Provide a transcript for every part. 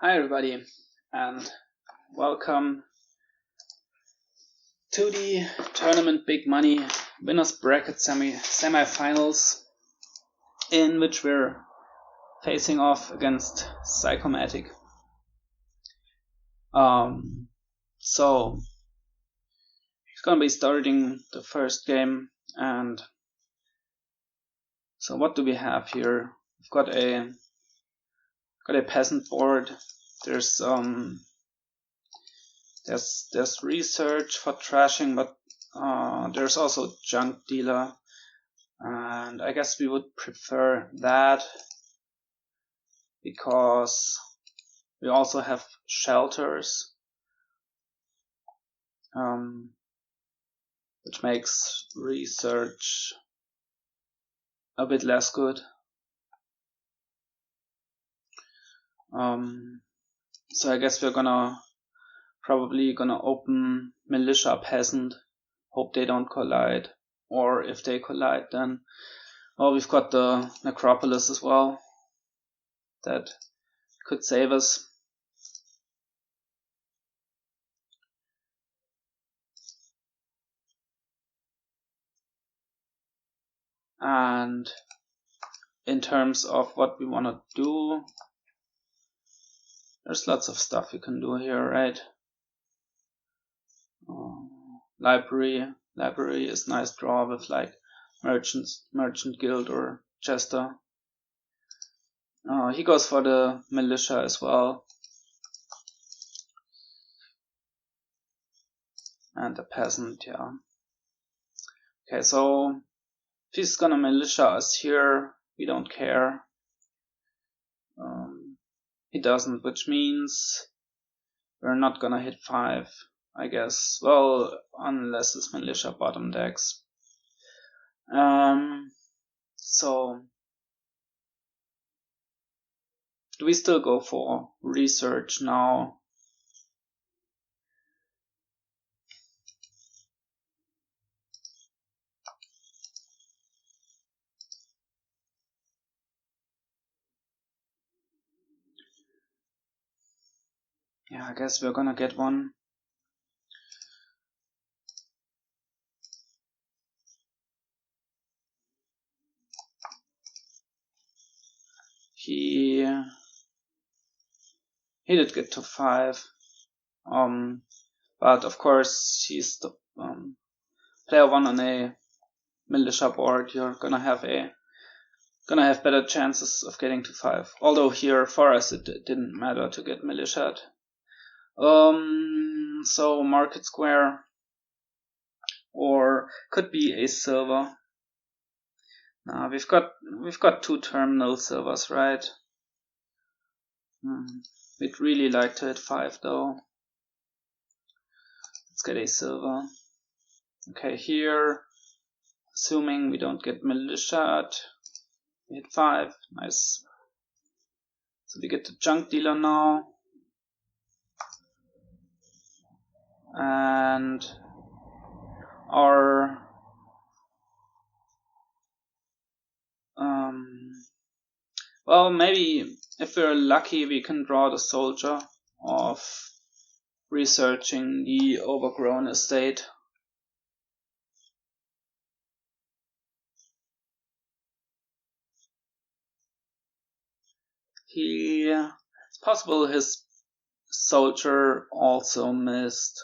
Hi everybody, and welcome to the tournament Big Money Winners Bracket semi-finals, in which we're facing off against Sicomatic. So he's gonna be starting the first game, and so what do we have here? We've got a peasant board. There's research for trashing, but there's also junk dealer, and I guess we would prefer that because we also have shelters, which makes research a bit less good. So I guess we're probably gonna open militia peasant, hope they don't collide, or if they collide then, well, we've got the Necropolis as well that could save us. And in terms of what we want to do, there's lots of stuff you can do here, right? Library is nice draw with like merchant guild or jester. He goes for the militia as well, and the peasant, yeah. Okay, so if he's gonna militia us here, we don't care. He doesn't, which means we're not gonna hit 5, I guess. Well, unless it's militia bottom decks. So do we still go for research now? Yeah, I guess we're gonna get one. He did get to 5. But of course he's the player 1 on a militia board. You're gonna have better chances of getting to 5. Although here for us it didn't matter to get militiaed. So market square, or could be a silver. Now we've got 2 terminal silvers, right? We'd really like to hit 5 though. Let's get a silver. Okay, here, assuming we don't get militiaed, we hit 5. Nice. So we get the junk dealer now. And our well, maybe if we're lucky we can draw the soldier of researching the overgrown estate. It's possible his soldier also missed.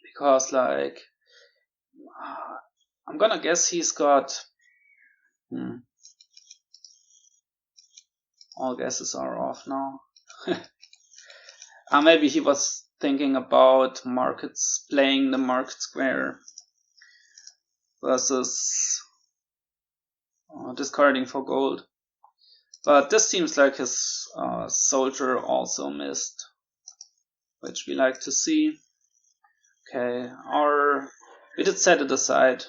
Because like, I'm gonna guess he's got, all guesses are off now. Maybe he was thinking about playing the market square versus discarding for gold. But this seems like his soldier also missed, which we like to see. Okay, we did set it aside.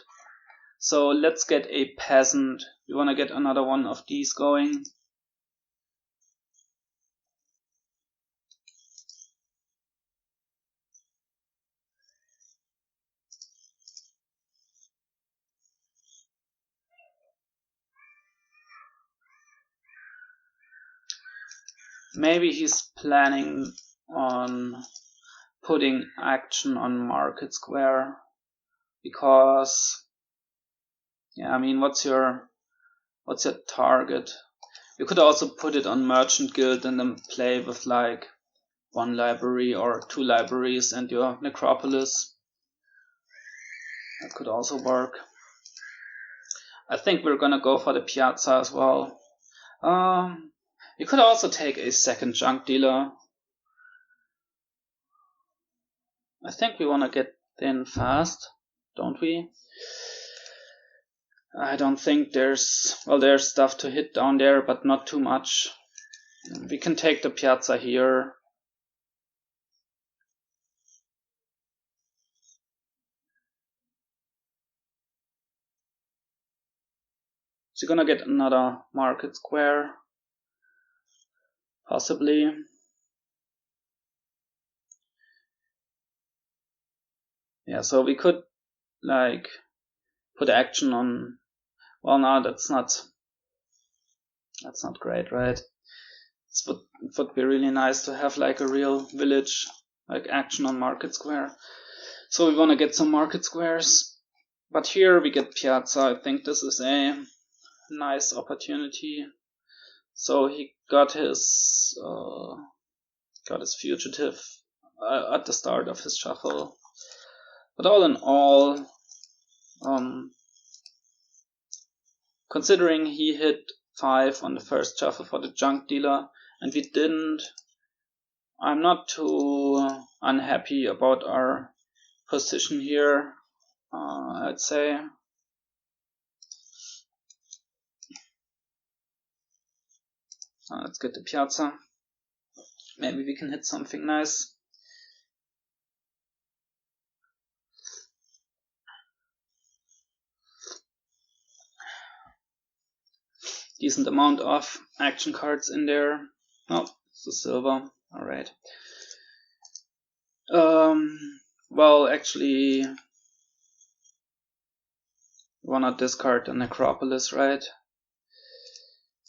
So let's get a peasant. We want to get another one of these going. maybe he's planning on putting action on Market Square, because yeah, I mean, what's your target? You could also put it on Merchant Guild and then play with like one library or two libraries and your Necropolis. That could also work. I think we're gonna go for the Piazza as well. You could also take a second junk dealer. I think we wanna get in fast, don't we? I don't think there's stuff to hit down there, but not too much. We can take the Piazza here. So you're gonna get another Market Square, possibly. Yeah, so we could like put action on. Well, no, that's not great, right? It would be really nice to have like a real village, like action on Market Square. So we want to get some Market Squares, but here we get Piazza. I think this is a nice opportunity. So he got his fugitive at the start of his shuffle. But all in all, considering he hit 5 on the first shuffle for the junk dealer and we didn't, I'm not too unhappy about our position here, I'd say. Let's get the Piazza. Maybe we can hit something nice. Decent amount of action cards in there. Oh, it's a silver. Alright. Well, actually, we wanna discard the Necropolis, right?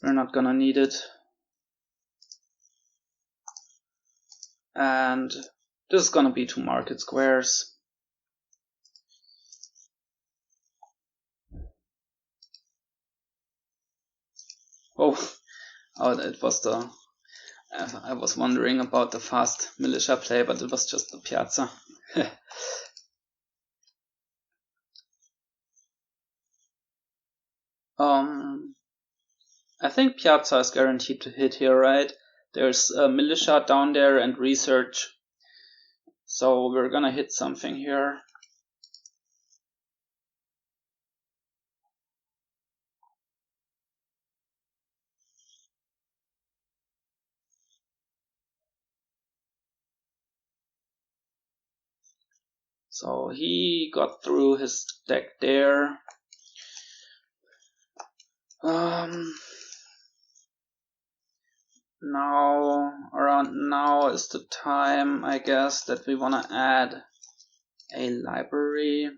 We're not gonna need it. And this is gonna be 2 Market Squares. Oh, it was the... I was wondering about the fast militia play, but it was just the Piazza. I think Piazza is guaranteed to hit here, right? There's a militia down there and research. So we're gonna hit something here. So he got through his deck there. Now, around now is the time, I guess, that we want to add a library.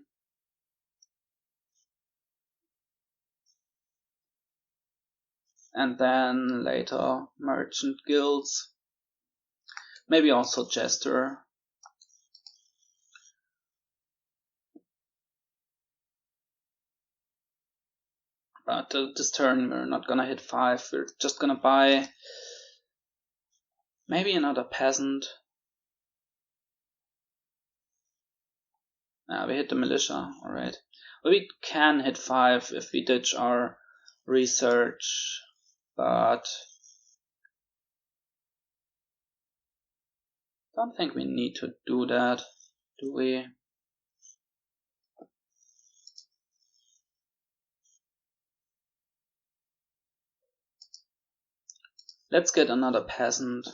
And then later merchant guilds. Maybe also jester. But this turn we're not gonna hit 5, we're just gonna buy maybe another peasant. We hit the militia, alright. But we can hit 5 if we ditch our research, but don't think we need to do that, do we? Let's get another peasant.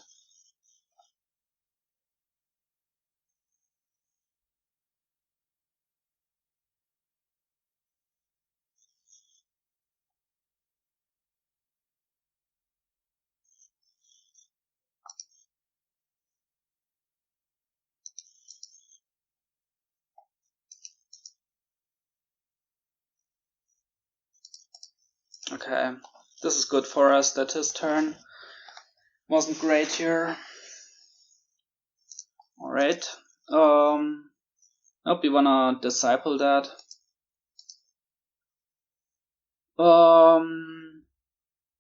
Okay, this is good for us, that's his turn. wasn't great here. Alright. Hope you wanna disciple that.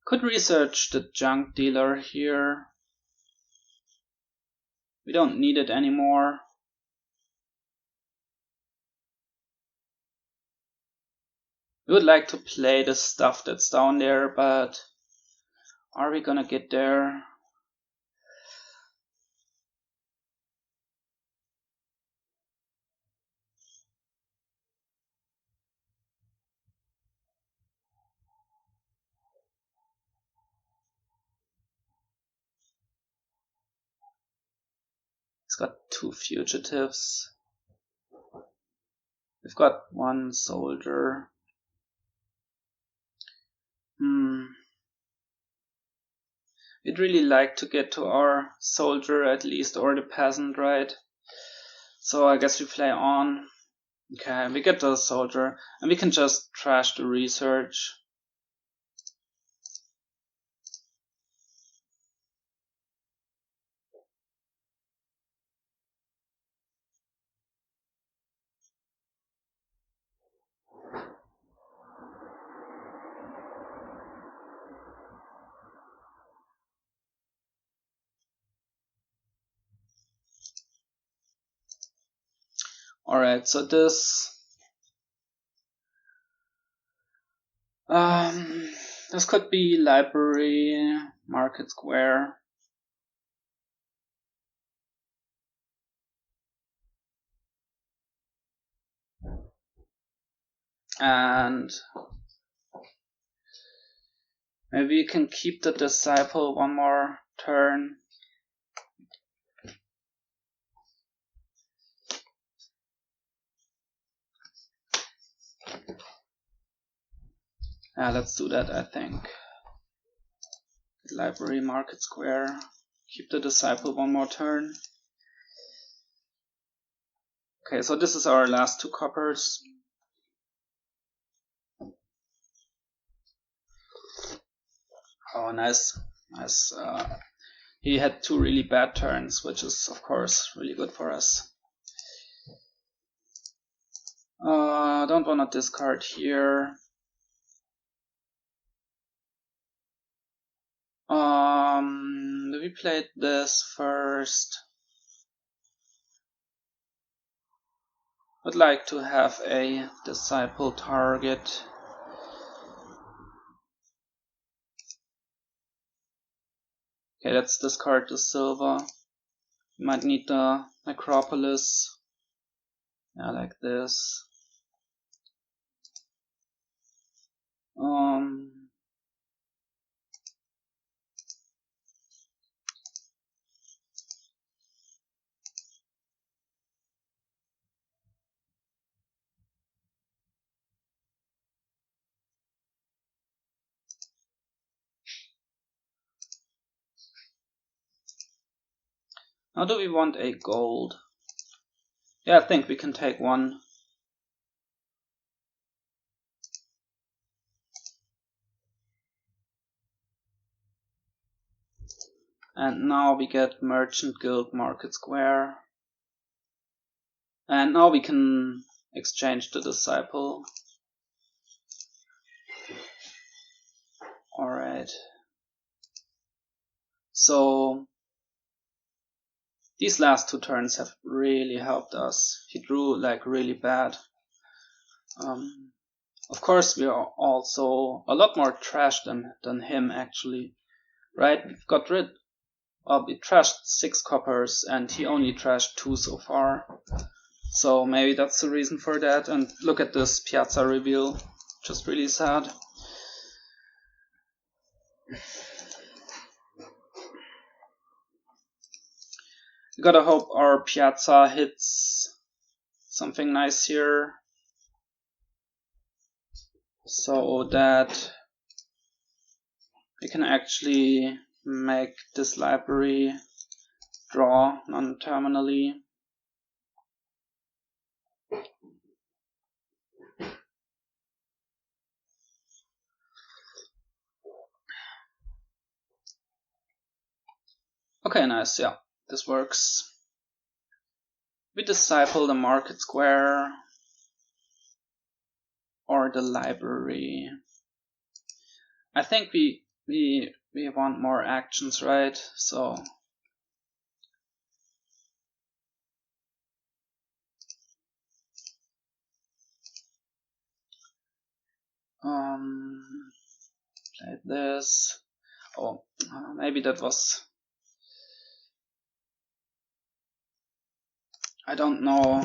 Could research the junk dealer here. We don't need it anymore. We would like to play the stuff that's down there, but are we gonna get there? He's got 2 fugitives. We've got 1 soldier. We'd really like to get to our soldier at least, or the peasant, right? So I guess we play on. Okay, we get the soldier, and we can just trash the research. Alright, so this could be library, market square. And maybe we can keep the disciple 1 more turn. Yeah, let's do that, I think. Library, market square. Keep the disciple 1 more turn. Okay, so this is our last 2 coppers. Oh, nice. Nice. He had 2 really bad turns, which is, of course, really good for us. Don't want to discard here. We played this first. Would like to have a disciple target. Okay, let's discard the silver. We might need the Necropolis. Yeah, like this. Now do we want a gold? Yeah, I think we can take 1. And now we get Merchant Guild Market Square. And now we can exchange the disciple. Alright. So these last 2 turns have really helped us. He drew like really bad. Of course we are also a lot more trash than him actually. Right? We've got rid of, we trashed 6 coppers and he only trashed 2 so far. So maybe that's the reason for that. And look at this Piazza reveal. Just really sad. We gotta hope our Piazza hits something nice here, so that we can actually make this library draw non-terminally. Okay, nice, yeah, this works. We disciple the market square or the library. I think we want more actions, right? So play this. Oh, maybe that was, I don't know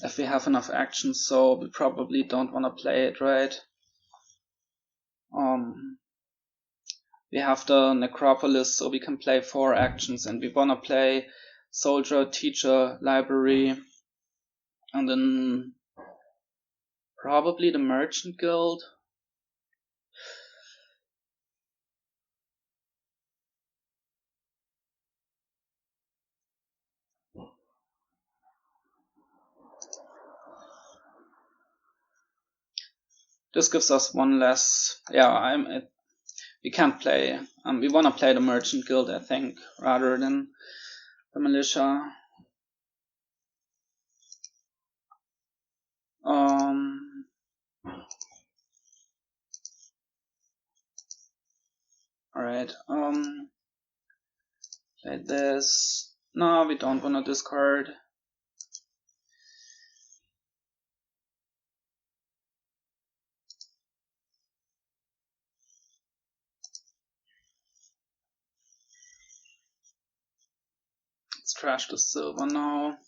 if we have enough actions, so we probably don't want to play it, right? We have the Necropolis, so we can play 4 actions, and we want to play Soldier, Teacher, Library, and then probably the Merchant Guild. This gives us one less. Yeah, we can't play. We want to play the Merchant Guild, I think, rather than the Militia. Alright, play this. No, we don't want to discard. Let's trash the silver now.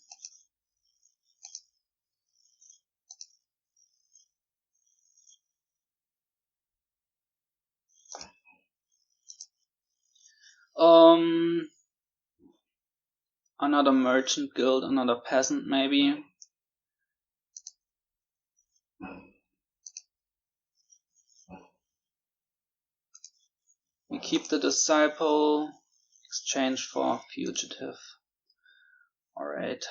Another Merchant Guild, another Peasant maybe. We keep the Disciple, exchange for Fugitive. Alright.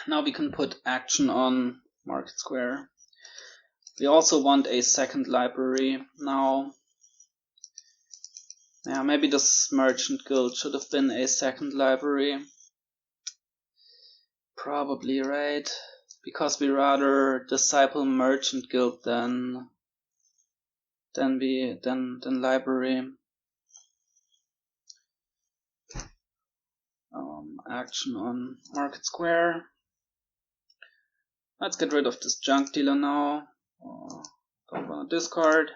Now we can put action on Market Square. We also want a second library now. Yeah, maybe this Merchant Guild should have been a second library. Probably, right? Because we rather disciple Merchant Guild than library. Action on Market Square. Let's get rid of this junk dealer now. Don't want to discard.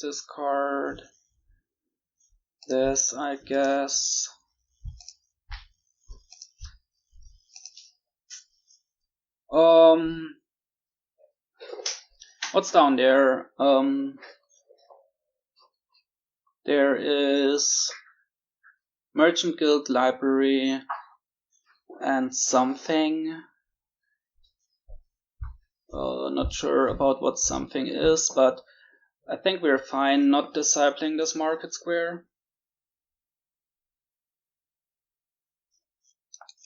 Discard this, I guess. What's down there? There is Merchant Guild, Library, and something. Not sure about what something is, but I think we're fine not discipling this Market Square.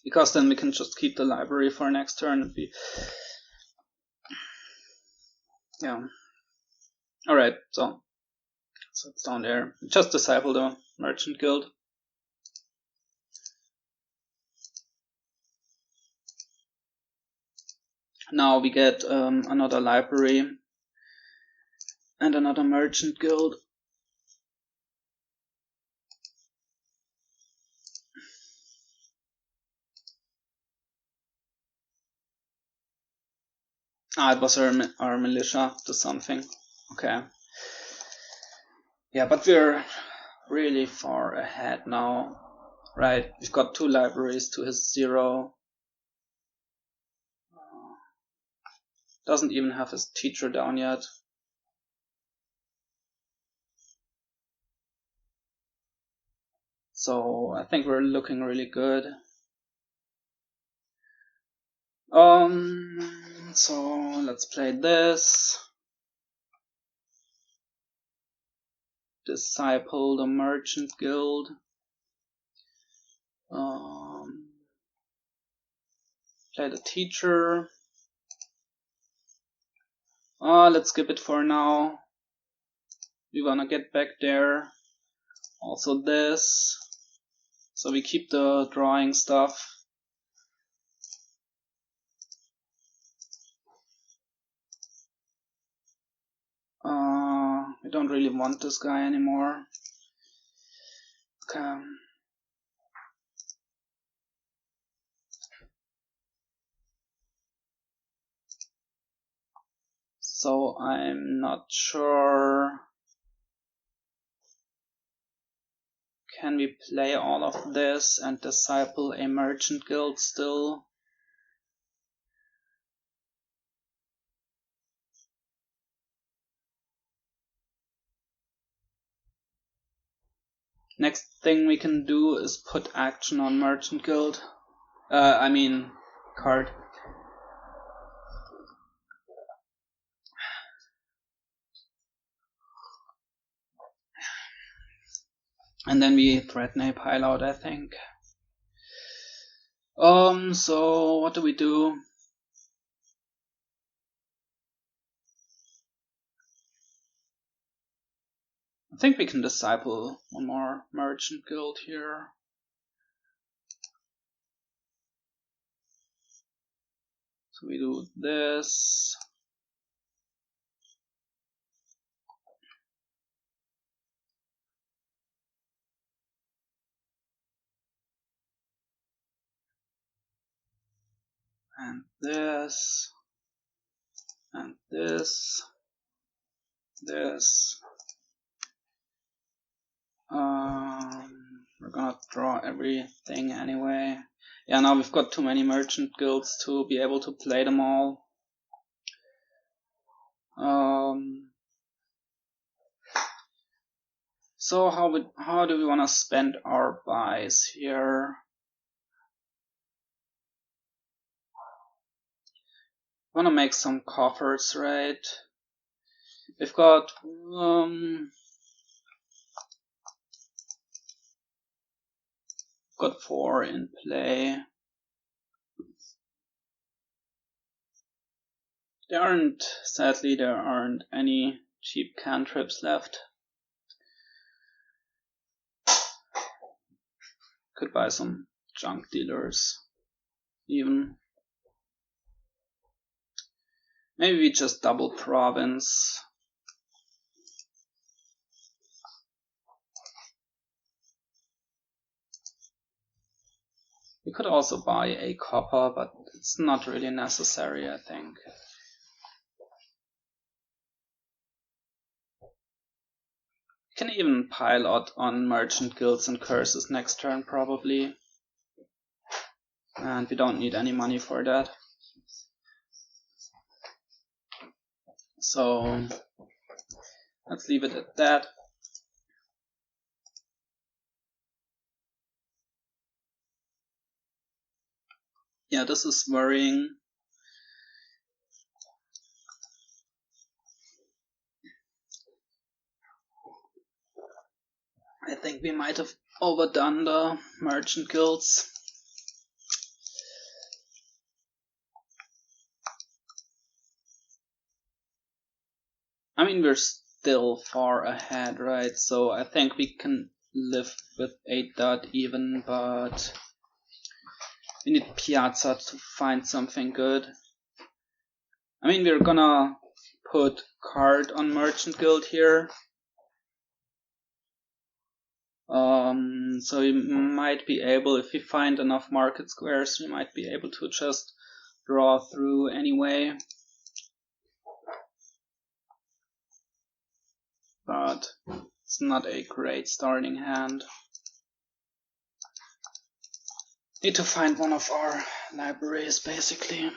Because then we can just keep the library for next turn and be... Yeah. Alright, so it's down there. Just disciple the Merchant Guild. Now we get another library and another Merchant Guild. It was our militia to something. Okay. Yeah, but we're really far ahead now. Right, we've got 2 libraries to his 0. Doesn't even have his teacher down yet. So I think we're looking really good. So let's play this. Disciple the Merchant Guild. play the teacher. Let's skip it for now. We wanna get back there. Also this. So we keep the drawing stuff. We don't really want this guy anymore. Okay. So I'm not sure. Can we play all of this and disciple a merchant guild still? Next thing we can do is put action on merchant guild. I mean card. And then we threaten a Payload, I think. So what do we do? I think we can disciple one more merchant guild here. So we do this. And this. And this. This. We're gonna draw everything anyway. Yeah, now we've got too many merchant guilds to be able to play them all. So how do we want to spend our buys here? Want to make some coffers, right? We've got got 4 in play. Sadly there aren't any cheap cantrips left. Could buy some junk dealers even. Maybe we just double province. We could also buy a copper, but it's not really necessary, I think. We can even pilot on merchant guilds and curses next turn probably. And we don't need any money for that. So let's leave it at that. Yeah, this is worrying. I think we might have overdone the merchant guilds. I mean, we're still far ahead, right? So I think we can live with 8 dot even, but we need Piazza to find something good. I mean, we're gonna put card on merchant guild here. So we might be able, if we find enough market squares, we might be able to just draw through anyway. But it's not a great starting hand. Need to find one of our libraries basically.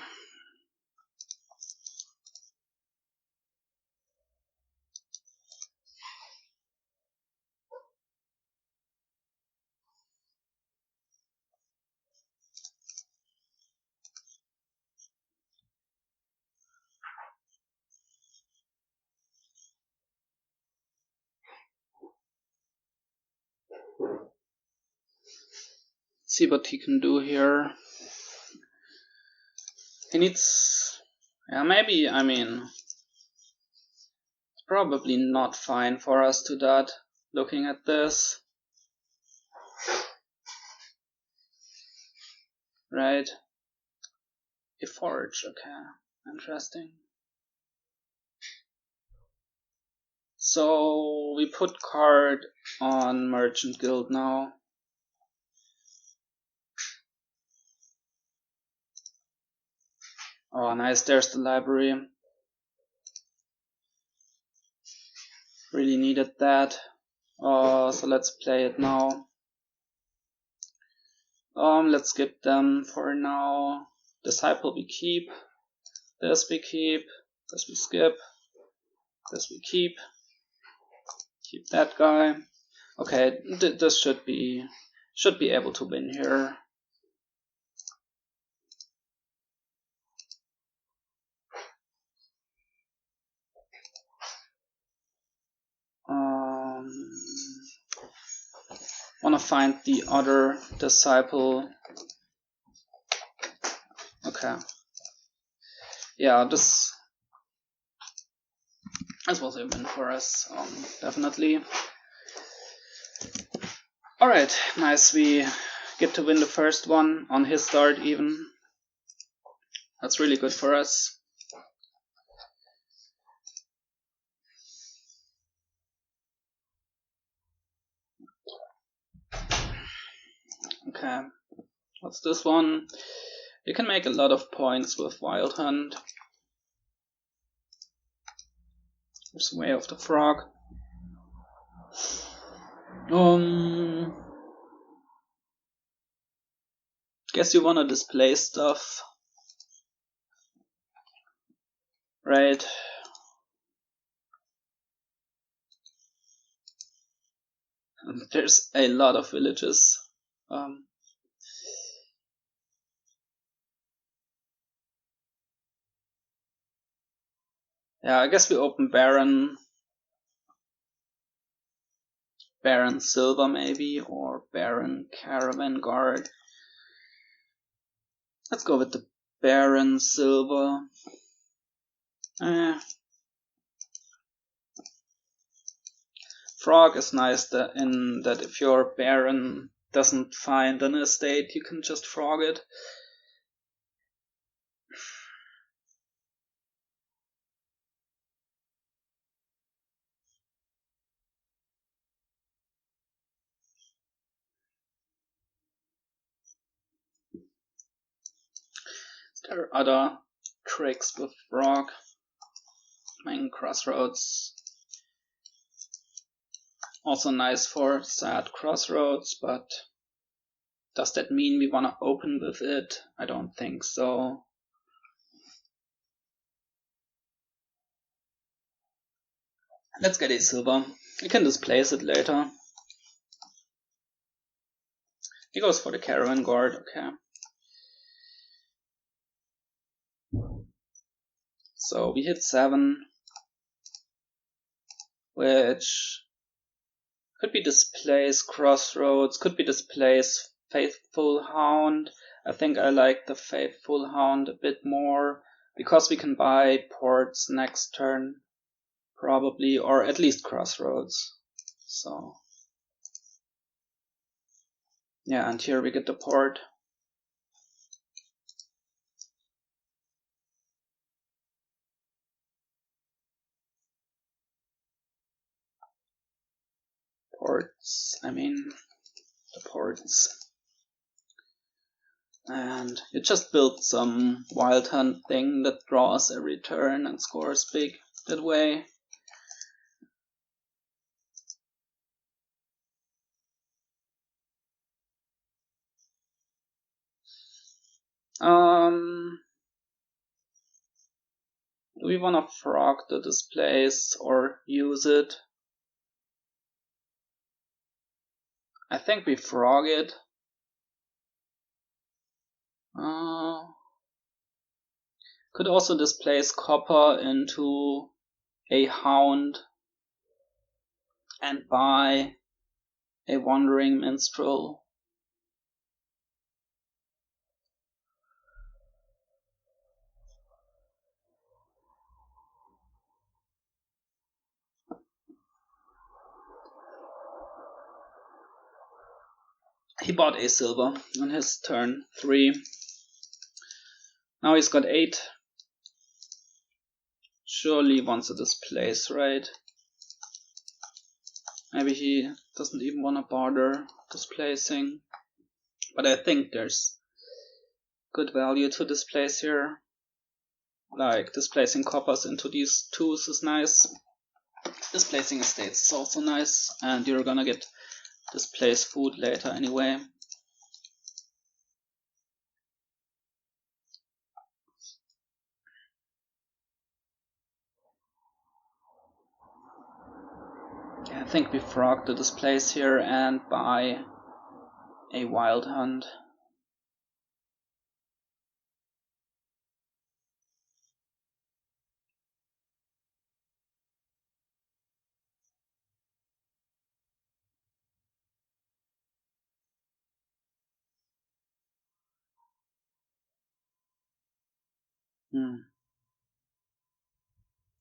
See what he can do here. He needs... yeah, maybe, I mean... it's probably not fine for us to that, looking at this. Right. A forge, okay. Interesting. So we put card on Merchant Guild now. Oh, nice, there's the library. Really needed that. So let's play it now. Let's skip them for now. Disciple we keep. This we keep. This we skip. This we keep. Keep that guy. Okay, this should be able to win here. Wanna find the other disciple. Okay. Yeah, this was a win for us, definitely. Alright, nice, we get to win the first one on his start even. That's really good for us. Okay, what's this one? You can make a lot of points with Wild Hunt. There's Way of the Frog. Guess you wanna display stuff. Right. There's a lot of villages. Yeah, I guess we open Baron Silver maybe, or Baron Caravan Guard. Let's go with the Baron Silver. Frog is nice in that if your Baron doesn't find an estate, you can just frog it. There are other tricks with frog. Main Crossroads. Also nice for sad Crossroads, but does that mean we wanna open with it? I don't think so. Let's get a silver. We can displace it later. He goes for the Caravan Guard, okay. So we hit 7, which could be Displace Crossroads, could be Displace Faithful Hound. I think I like the Faithful Hound a bit more, because we can buy ports next turn, probably, or at least Crossroads. So yeah, and here we get the port. Ports, I mean, the ports. And you just build some Wild Hunt thing that draws every turn and scores big that way. Do we want to frog the Displace or use it? I think we frog it. Could also displace copper into a hound and buy a wandering minstrel. He bought a silver on his turn 3. Now he's got 8. Surely wants to displace, right? Maybe he doesn't even want to bother displacing. But I think there's good value to displace here. Like displacing coppers into these 2s is nice. Displacing estates is also nice. And you're gonna get displaced food later anyway. I think we frog the displace here and buy a wild hunt.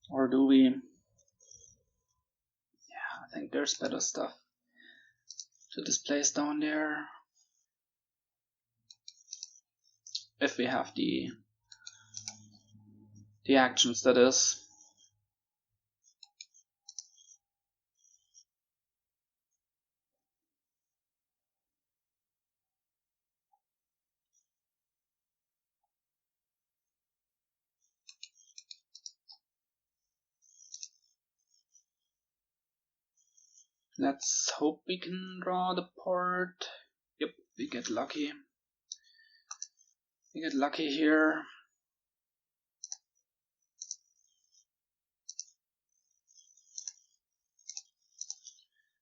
Or do we? Yeah, I think there's better stuff to displace down there. If we have the actions, that is. Let's hope we can draw the port. Yep, we get lucky. We get lucky here.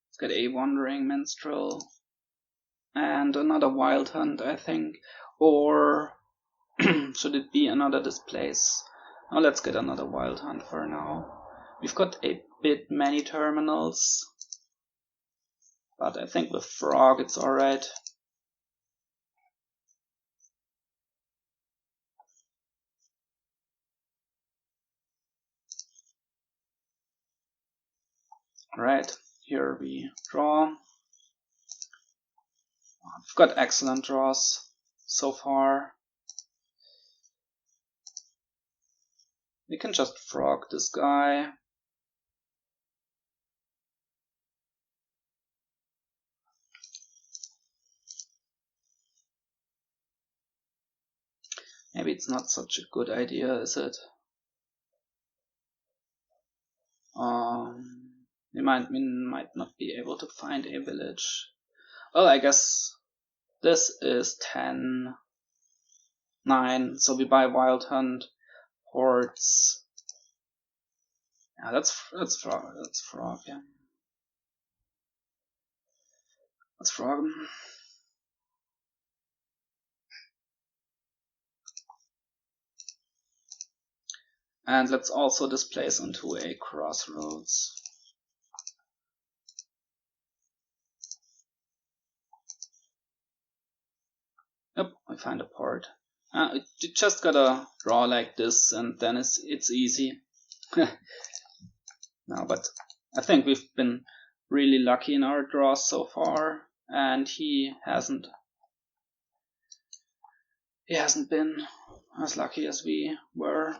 Let's get a wandering minstrel and another wild hunt, I think. Or should it be another displace? Now let's get another wild hunt for now. We've got a bit many terminals, but I think with frog it's alright. Alright, here we draw. We've got excellent draws so far. We can just frog this guy. Maybe it's not such a good idea, is it? We might not be able to find a village. Well, I guess this is 10, 9, so we buy Wild Hunt, Hordes. Yeah, that's frog, yeah. Let's frog him. And let's also displace onto a crossroads. Yep, we find a port. You just gotta draw like this and then it's easy. No, but I think we've been really lucky in our draws so far, and he hasn't been as lucky as we were.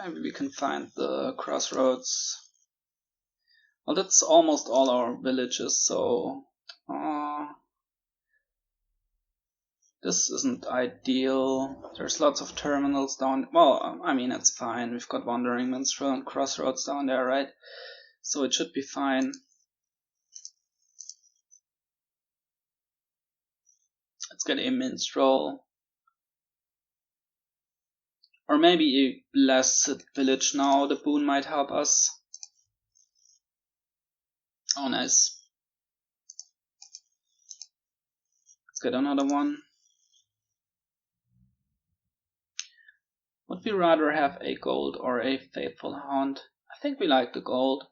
Maybe we can find the crossroads. Well, that's almost all our villages, so this isn't ideal. There's lots of terminals down. Well, I mean, it's fine. We've got Wandering Minstrel and Crossroads down there, right? So it should be fine. Let's get a Minstrel. Or maybe a Blessed Village now. The boon might help us. Oh, nice. Let's get another one. we rather have a gold or a faithful hound? I think we like the gold.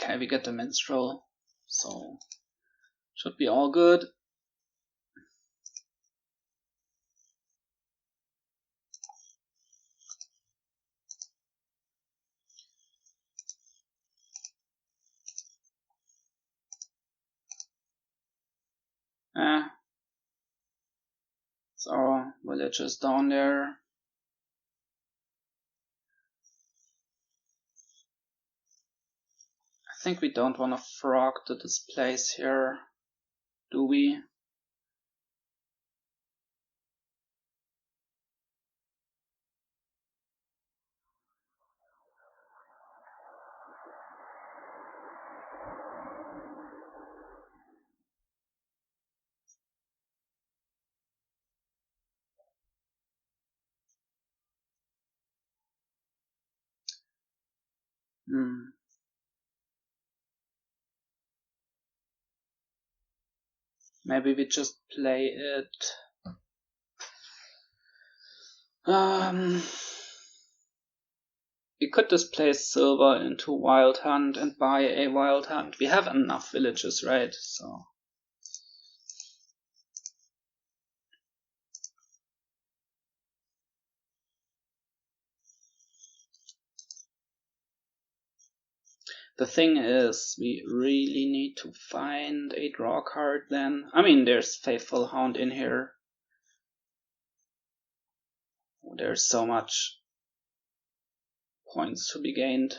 Okay, we get the minstrel, so should be all good. So villagers down there. I think we don't want to frog the Displace here, do we? Maybe we just play it. We could displace silver into Wild Hunt and buy a Wild Hunt. We have enough villages, right? So the thing is, we really need to find a draw card then. I mean, there's Faithful Hound in here. There's so much points to be gained.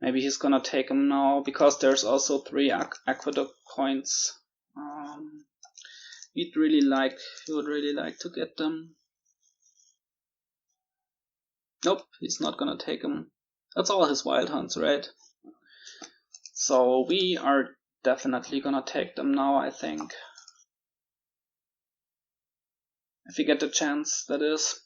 Maybe he's gonna take him now, because there's also 3 aqueduct points. He would really like to get them. Nope, he's not gonna take him. That's all his wild hunts, right? So we are definitely gonna take them now, I think. If we get the chance, that is.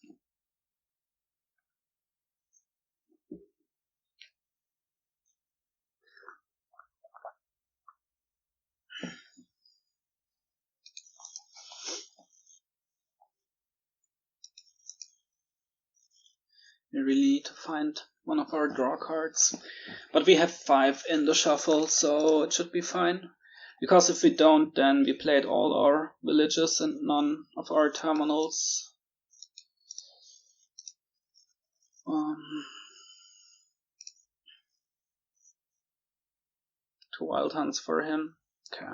We really need to find one of our draw cards. But we have 5 in the shuffle, so it should be fine. Because if we don't, then we played all our villages and none of our terminals. 2 wild hunts for him. Okay.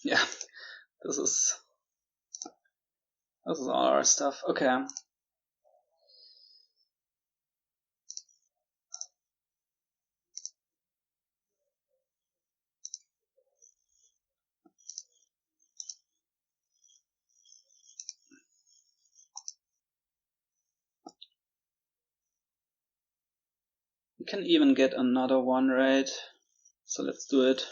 Yeah, this is all our stuff. Okay. We can even get another one, right? So let's do it.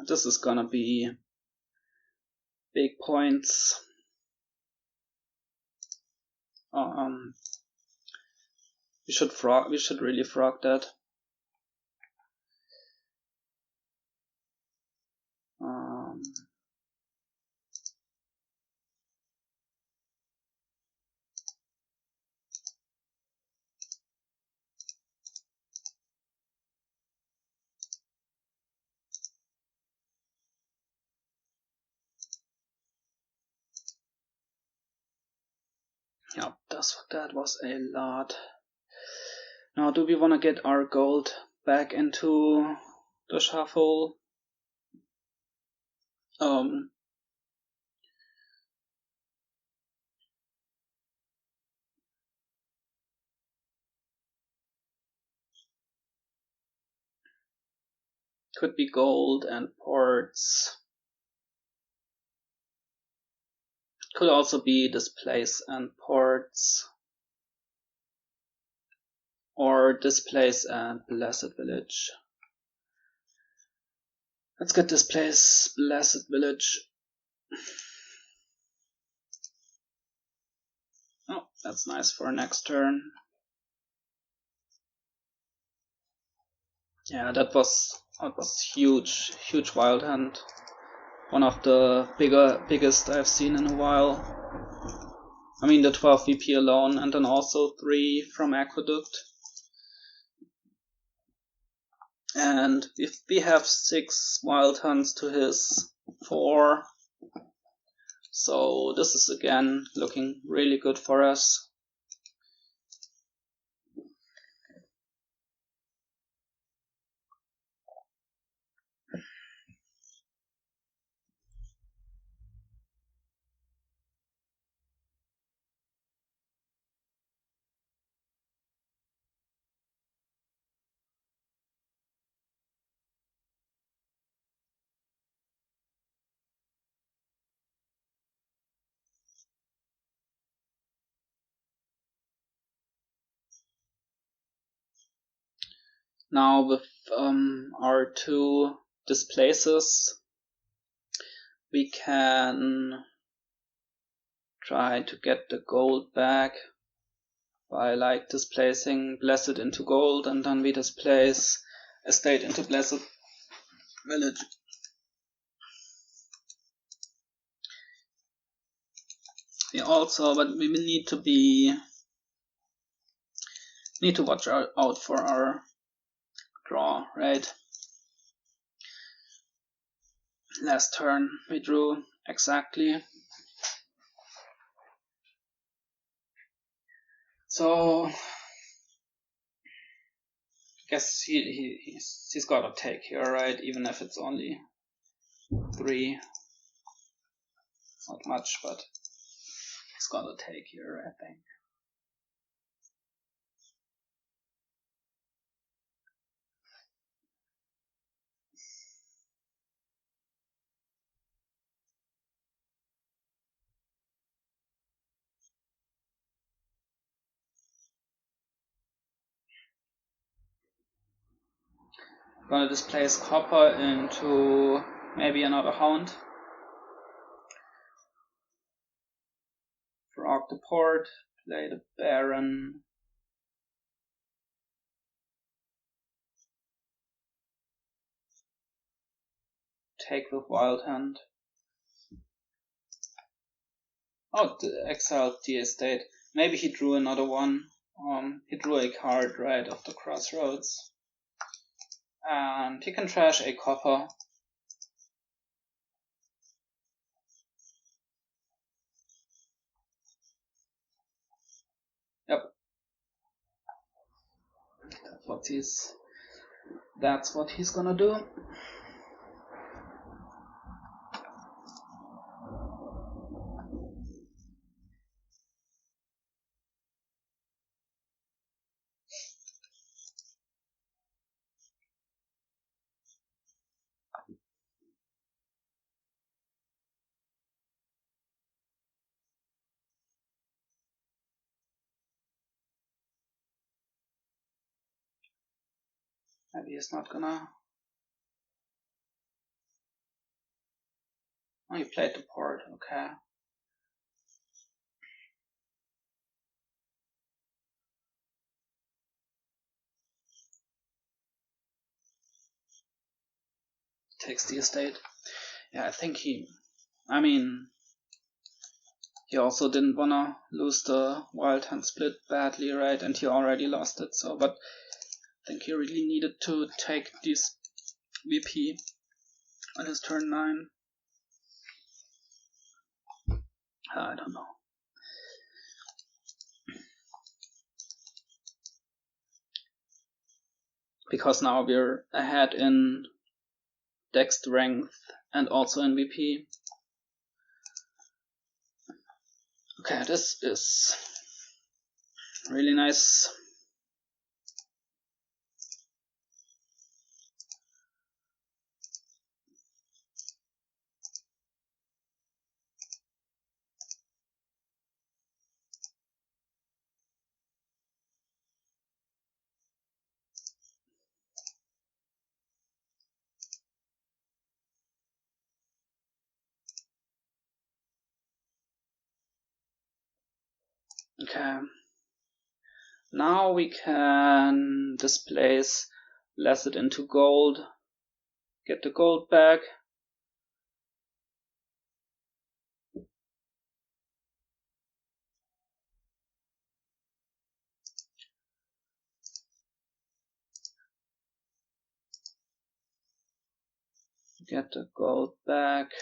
This is gonna be big points. We should really frog that. Yeah, that was a lot. Now, do we want to get our gold back into the shuffle? Could be gold and ports. Could also be Displace and ports. Or Displace and Blessed Village. Let's get Displace, Blessed Village. Oh, that's nice for next turn. Yeah, that was huge wild hand. One of the biggest I've seen in a while. I mean the 12 VP alone, and then also 3 from Aqueduct. And if we have 6 wild hunts to his 4, so this is again looking really good for us. Now with our 2 displaces, we can try to get the gold back by like displacing Blessed into gold, and then we displace Estate into Blessed Village. We also, but we need to watch out for our draw, right? Last turn we drew exactly. So I guess he's got to take here, right? Even if it's only 3. It's not much, but he's got to take here, I think. I'm gonna displace copper into maybe another hound. Frog the port, play the Baron. Take with Wild Hand. Oh, exiled the estate. Maybe he drew another one. He drew a card right off the crossroads. And he can trash a copper. Yep. That's what he's gonna do. Maybe he's not gonna. Oh, he played the port, okay. Takes the estate. Yeah, I think he also didn't wanna lose the Wild Hand split badly, right? And he already lost it, so, but I think he really needed to take this VP on his turn 9. I don't know. Because now we're ahead in deck strength and also in VP. Okay, this is really nice. Okay. Now we can displace, bless it into gold, get the gold back. Get the gold back.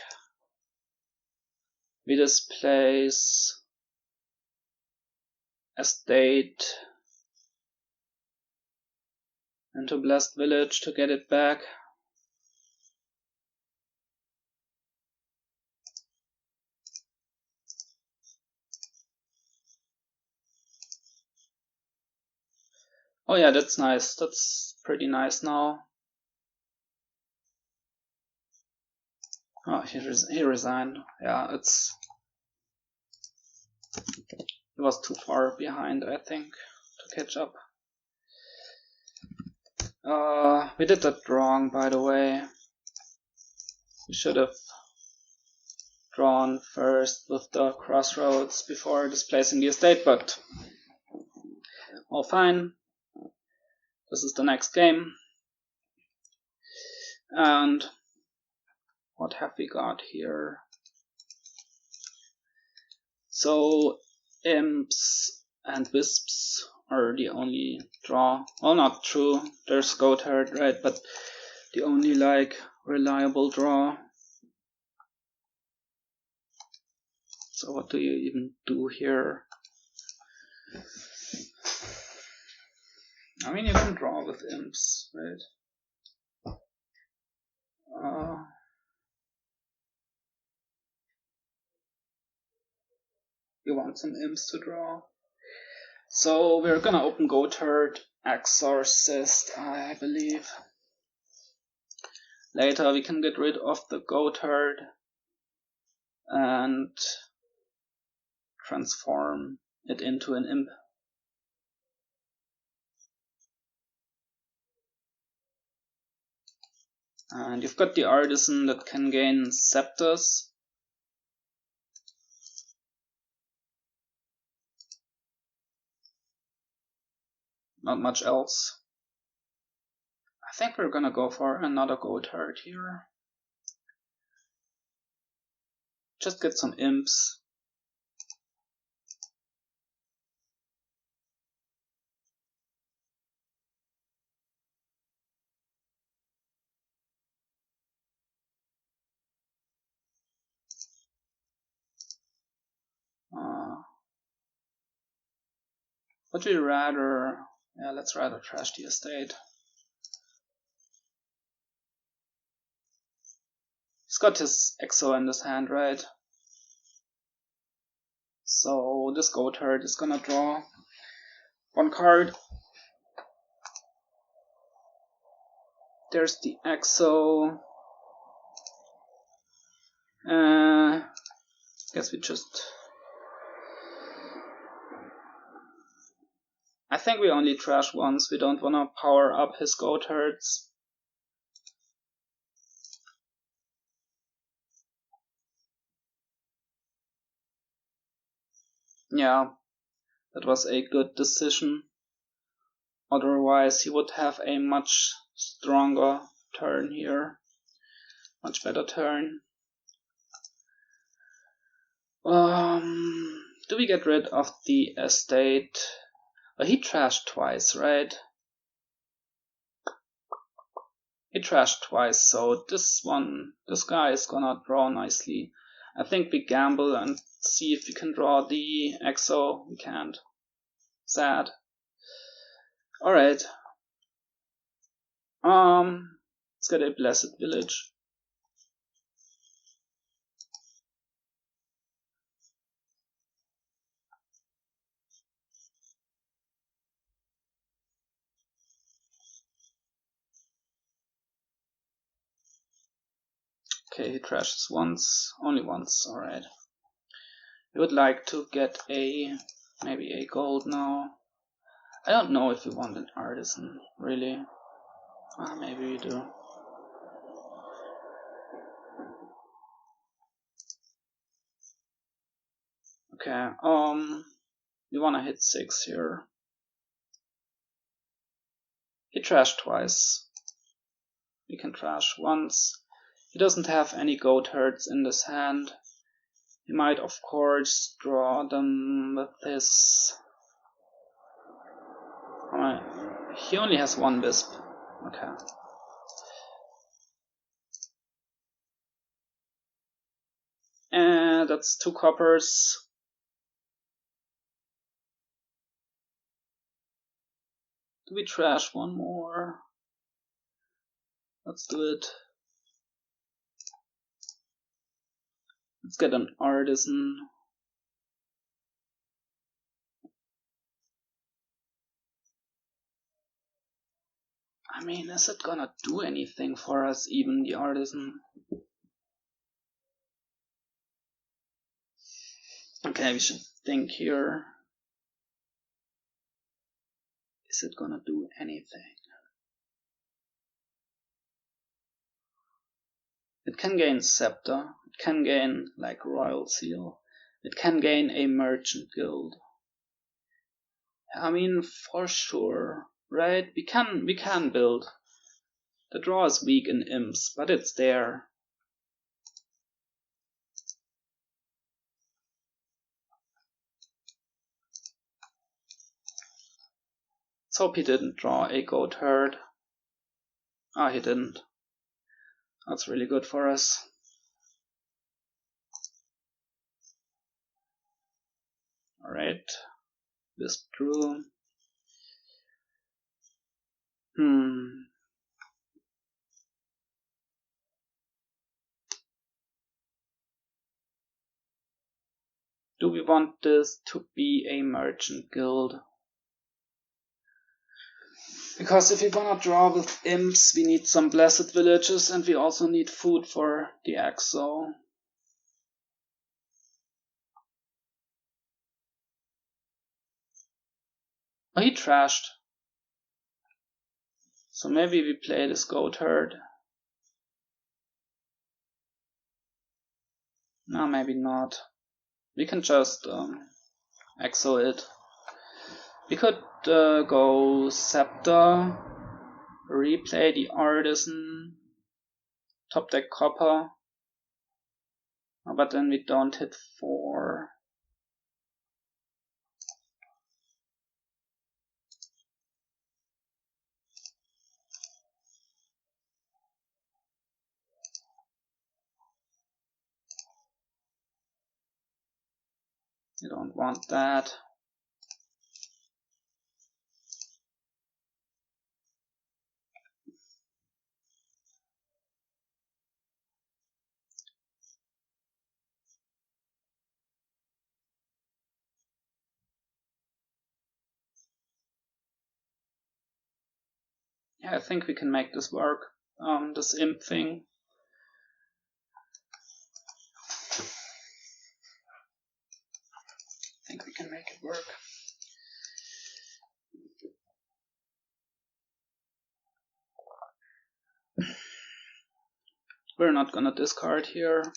We displace estate into blessed village to get it back. Oh yeah, that's nice. That's pretty nice now. Oh, he resigned. Yeah, it was too far behind, I think, to catch up. We did that wrong, by the way. We should have drawn first with the crossroads before displacing the estate, but all fine. This is the next game. And what have we got here? So Imps and Wisps are the only draw. Well, not true. There's Goatherd, right? But the only reliable draw. So what do you even do here? I mean, you can draw with Imps, right? You want some Imps to draw. So we're gonna open Goatherd, Exorcist, I believe. Later we can get rid of the Goatherd and transform it into an Imp. And you've got the Artisan that can gain Scepters. Not much else. I think we're gonna go for another Goatherd here. Just get some Imps. Would we rather... Yeah, let's rather trash the estate. He's got his Exo in his hand, right? So this Goatherd is gonna draw one card. There's the Exo. Guess we just... I think we only trash once. We don't wanna power up his Goatherds. Yeah, that was a good decision. Otherwise he would have a much stronger turn here. Much better turn. Do we get rid of the estate? He trashed twice, right? He trashed twice, so this guy is gonna draw nicely. I think we gamble and see if we can draw the Exo. We can't. Sad. Alright. Let's get a Blessed Village. Okay, he trashes once. Only once, alright. We would like to get maybe a gold now. I don't know if we want an Artisan, really. Maybe we do. Okay, We wanna hit 6 here. He trashed twice. We can trash once. He doesn't have any goat herds in this hand. He might of course draw them with his... He only has one wisp. Okay. And that's 2 coppers. Do we trash one more? Let's do it. Let's get an Artisan. I mean, is it gonna do anything for us, even the Artisan? Okay, we should think here. Is it gonna do anything? It can gain Scepter, it can gain like Royal Seal, it can gain a Merchant Guild. I mean, for sure, right? We can build. The draw is weak in Imps, but it's there. Let's hope he didn't draw a goat herd. Ah, he didn't. That's really good for us. Alright. Wisp drew. Do we want this to be a Merchant Guild? Because if we wanna draw with Imps, we need some Blessed Villages and we also need food for the Exo. Oh, he trashed. So maybe we play this goat herd. No, maybe not. We can just Exo it. We could go Scepter, replay the Artisan, top deck Copper, but then we don't hit 4. You don't want that. Yeah, I think we can make this work. This Imp thing. I think we can make it work. We're not gonna discard here.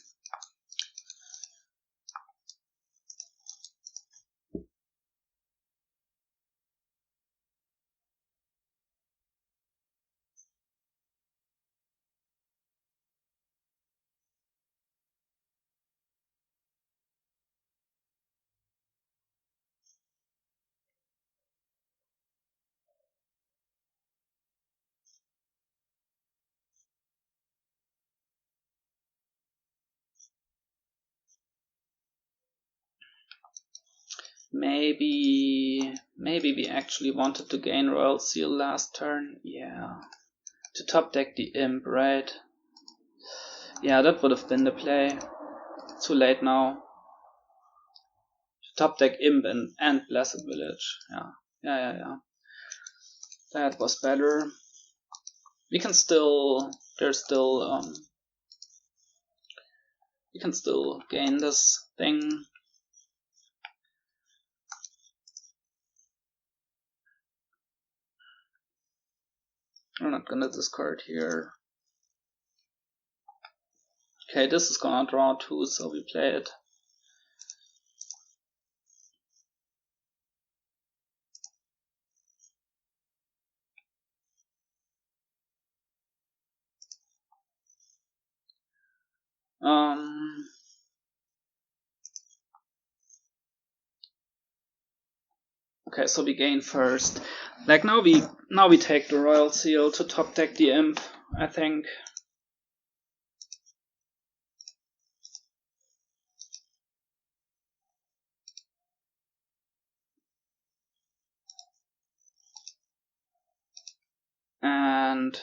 Maybe we actually wanted to gain Royal Seal last turn. Yeah. To top deck the Imp, right? Yeah, that would have been the play. Too late now. To top deck Imp and Blessed Village. Yeah. That was better. We can still, we can still gain this thing. We're not gonna discard here. Okay, this is gonna draw 2, so we play it. Okay, so we gain first. Like now we take the Royal Seal to top deck the Imp, I think. And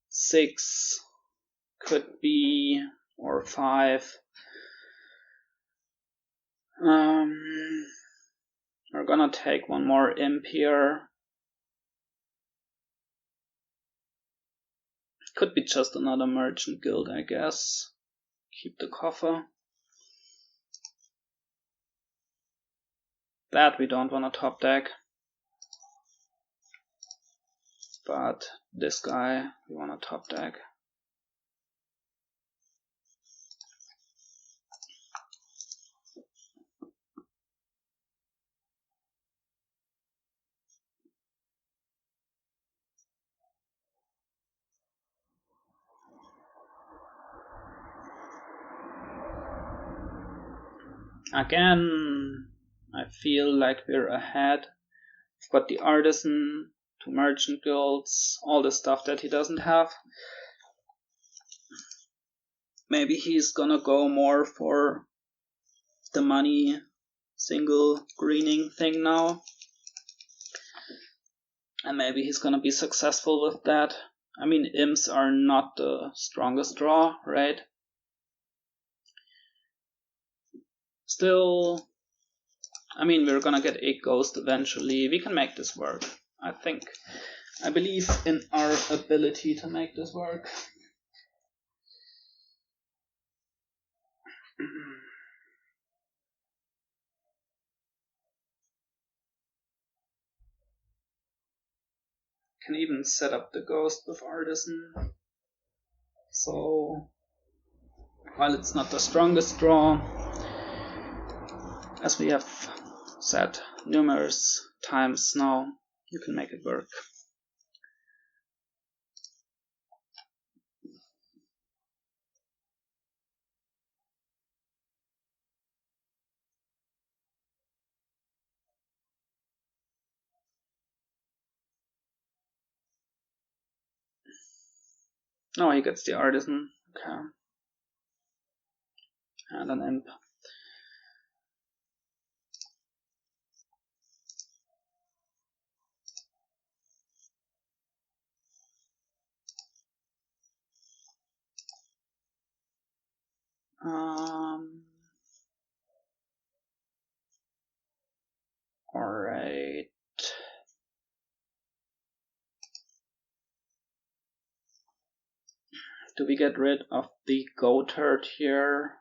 6 could be, or 5. We're gonna take one more Imp here. Could be just another Merchant Guild, I guess. Keep the coffer. That we don't wanna top deck. But this guy we wanna top deck. Again, I feel like we're ahead. We've got the Artisan, 2 Merchant Guilds, all the stuff that he doesn't have. Maybe he's gonna go more for the money single greening thing now. And maybe he's gonna be successful with that. I mean, Imps are not the strongest draw, right? Still, I mean, we're gonna get a ghost eventually. We can make this work, I think. I believe in our ability to make this work. Can even set up the ghost with Artisan. So, while it's not the strongest draw, as we have said numerous times now, you can make it work. Oh, he gets the Artisan. Okay. And an Imp. Alright. Do we get rid of the Goatherd here?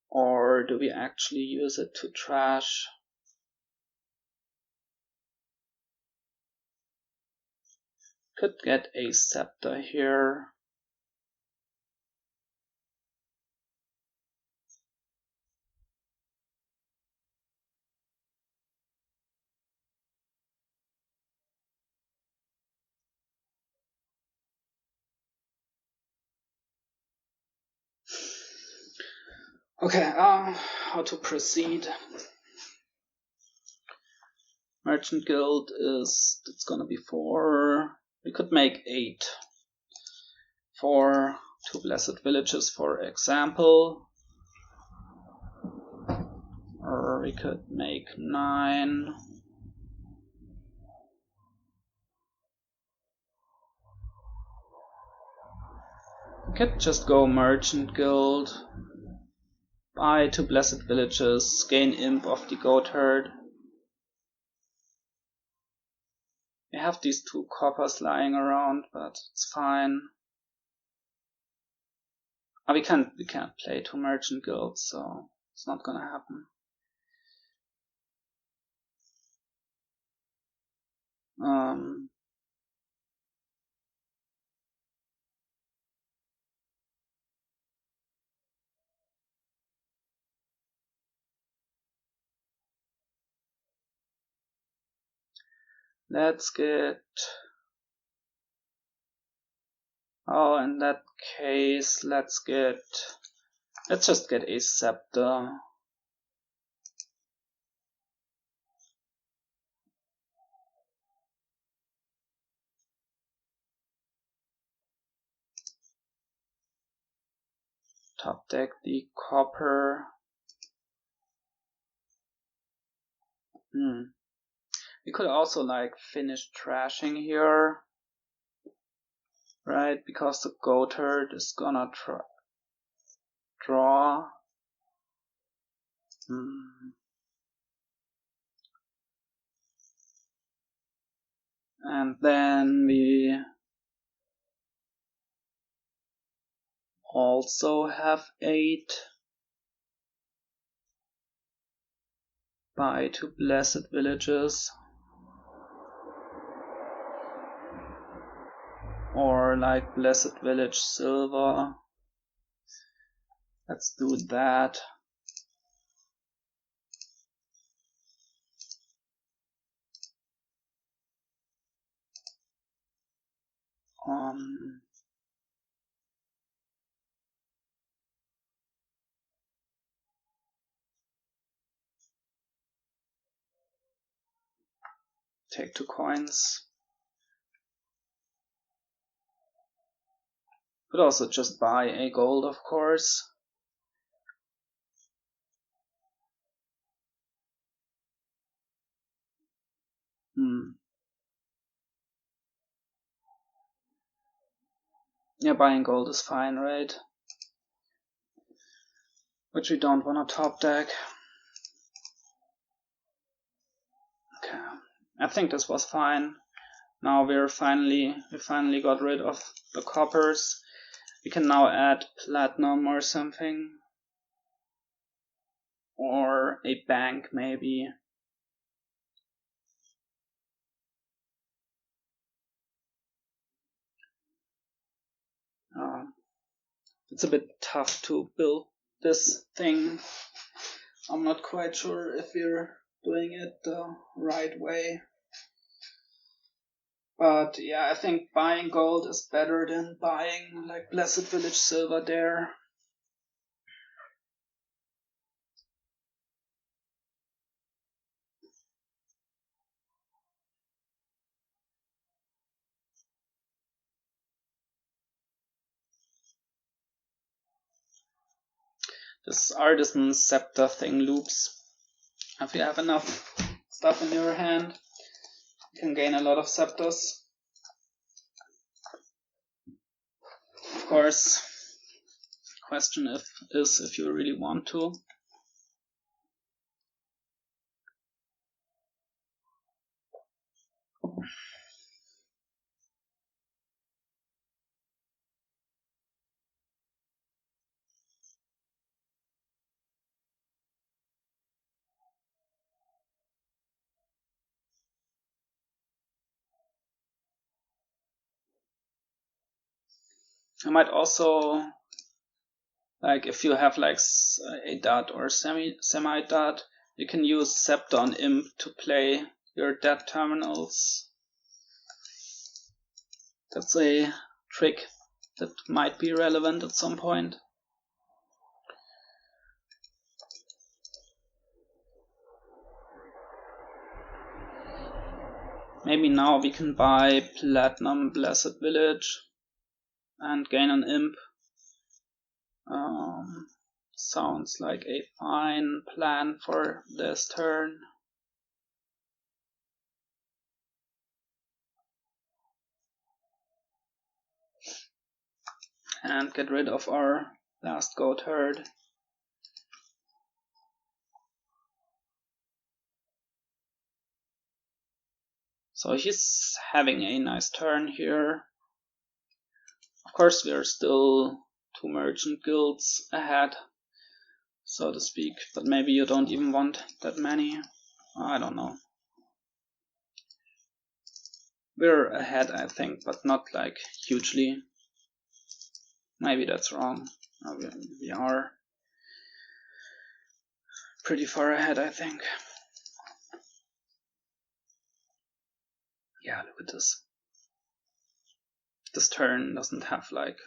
Or do we actually use it to trash? Could get a Scepter here. Okay, how to proceed? Merchant Guild it's gonna be 4. We could make 8 for 2 Blessed Villages, for example. Or we could make 9. We could just go Merchant Guild, buy 2 Blessed Villages, gain Imp of the Goatherd. We have these 2 coppers lying around, but it's fine. We can't play 2 Merchant Guilds, so it's not gonna happen. Let's get Oh, in that case, let's just get a scepter. Top deck the copper. We could also like finish trashing here, right? Because the goatherd is gonna draw. And then we also have 8. Buy 2 blessed villages. Or like blessed village silver. Let's do that. Take 2 coins. Could also just buy a gold, of course. Yeah, buying gold is fine, right? Which we don't want to top deck. Okay, I think this was fine. Now we finally got rid of the coppers. We can now add platinum or something. Or a bank maybe. It's a bit tough to build this thing. I'm not quite sure if we're doing it the right way. But yeah, I think buying gold is better than buying like Blessed Village silver there. This Artisan scepter thing loops. If you have enough stuff in your hand, you can gain a lot of scepters. Of course, question is if you really want to. I might also, like if you have like a dot or semi-dot, you can use Scepter on Imp to play your dead terminals. That's a trick that might be relevant at some point. Maybe now we can buy Platinum Blessed Village and gain an Imp. Sounds like a fine plan for this turn. And get rid of our last goatherd. So he's having a nice turn here. Of course, we are still 2 merchant guilds ahead, so to speak, but maybe you don't even want that many. I don't know. We're ahead, I think, but not like hugely. Maybe that's wrong. We are pretty far ahead, I think. Yeah, look at this. this turn doesn't have like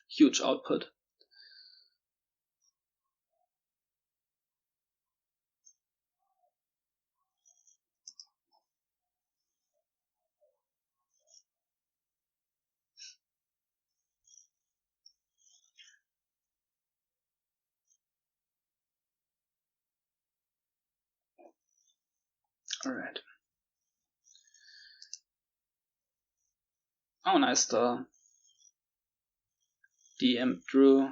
huge output. Alright. Oh, nice, the Imp drew.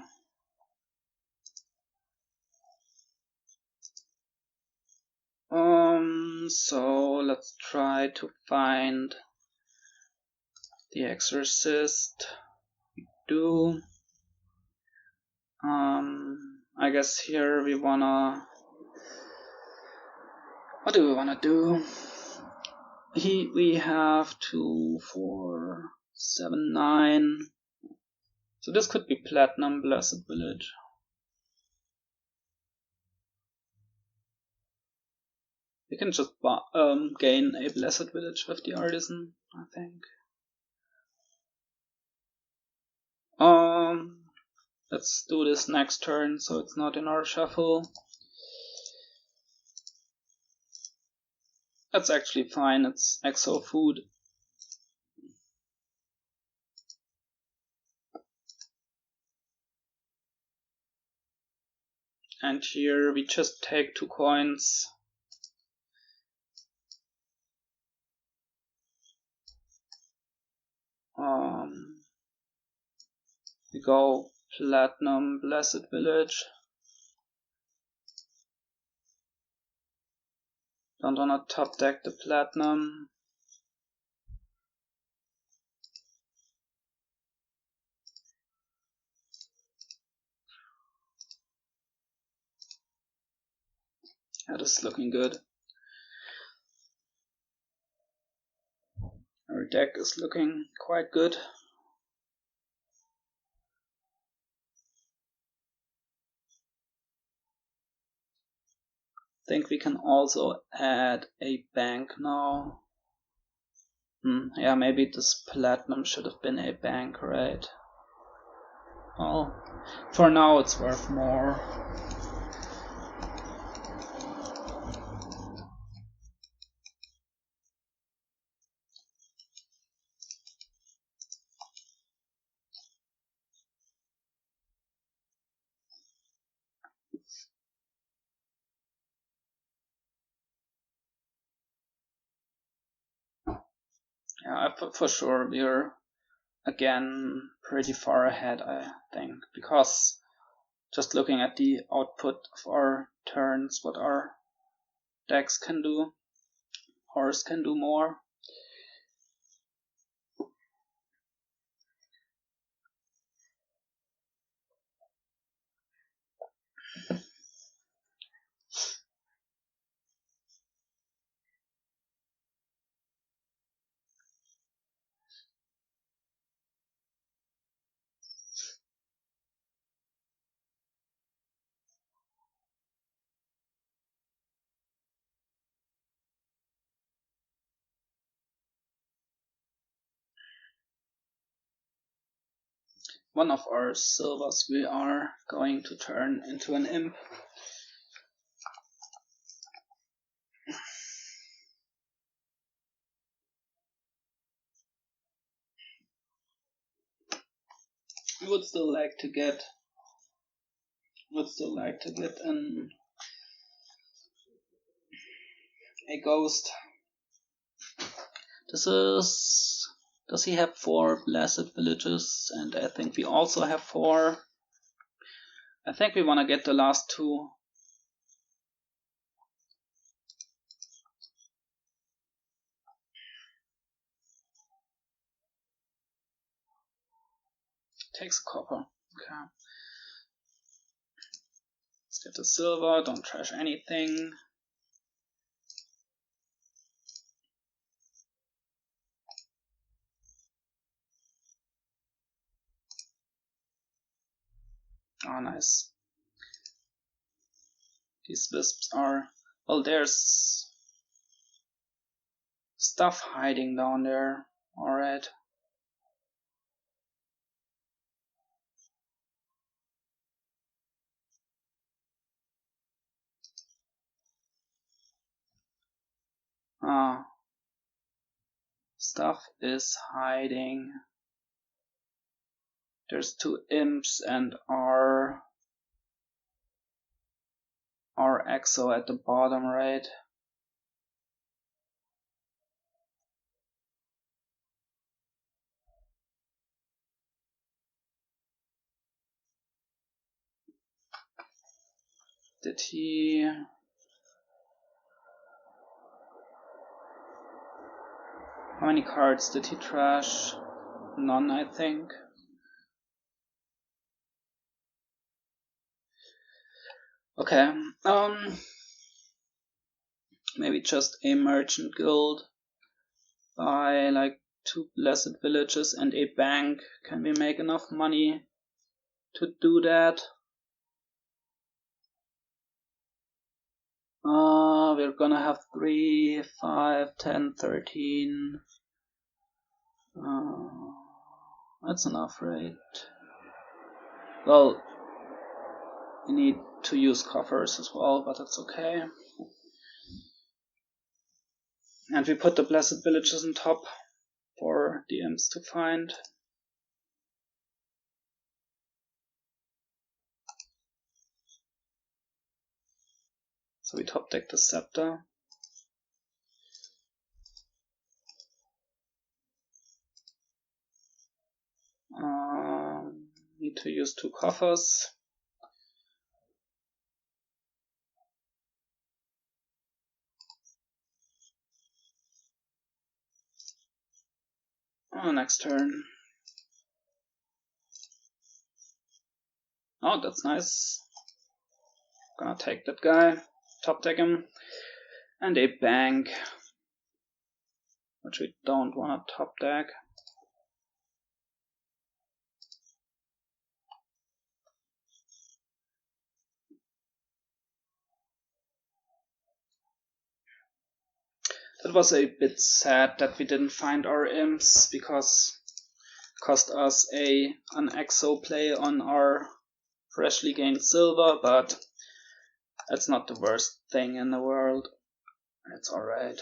So let's try to find the Exorcist. We do. I guess here we wanna. What do we wanna do? We have 2, 4, 7, 9. So this could be Platinum Blessed Village. We can just gain a Blessed Village with the Artisan, I think. Let's do this next turn so it's not in our shuffle. That's actually fine, it's exo food. And here we just take 2 coins. We go Platinum Blessed Village. Don't wanna top deck the Platinum. Yeah, this is looking good. Our deck is looking quite good. I think we can also add a bank now. Yeah, maybe this Platinum should have been a bank, right? Well, for now it's worth more. Yeah, for sure we're again pretty far ahead, I think, because just looking at the output of our turns, what our decks can do, ours can do more. One of our silvers we are going to turn into an imp. I would still like to get a ghost. Does he have 4 blessed villages? And I think we also have 4. I think we want to get the last 2. Takes a copper. Okay. Let's get the silver, don't trash anything. Oh, nice. These wisps are... Well, there's stuff hiding down there. Alright. Stuff is hiding. There's 2 imps and our exo at the bottom right. Did he... How many cards did he trash? None, I think. Okay, maybe just a merchant guild. Buy like 2 blessed villages and a bank. Can we make enough money to do that? We're gonna have 3, 5, 10, 13. That's enough, right? Well, we need to use coffers as well, but that's okay. And we put the blessed villages on top for the imps to find. So we top deck the scepter. Need to use 2 coffers. Next turn. Oh, that's nice. Gonna take that guy, top deck him, and a bank, which we don't want to top deck. That was a bit sad that we didn't find our imps, because it cost us an exo play on our freshly gained silver, but that's not the worst thing in the world. It's alright.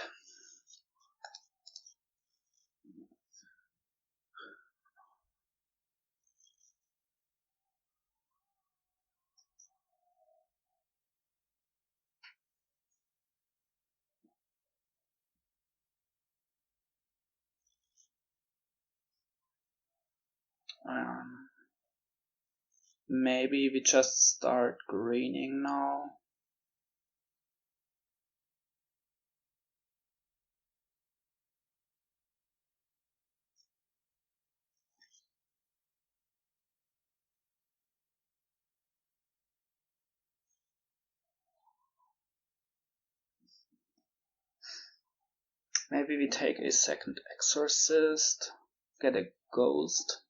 Maybe we just start greening now. Maybe we take a second Exorcist, get a ghost.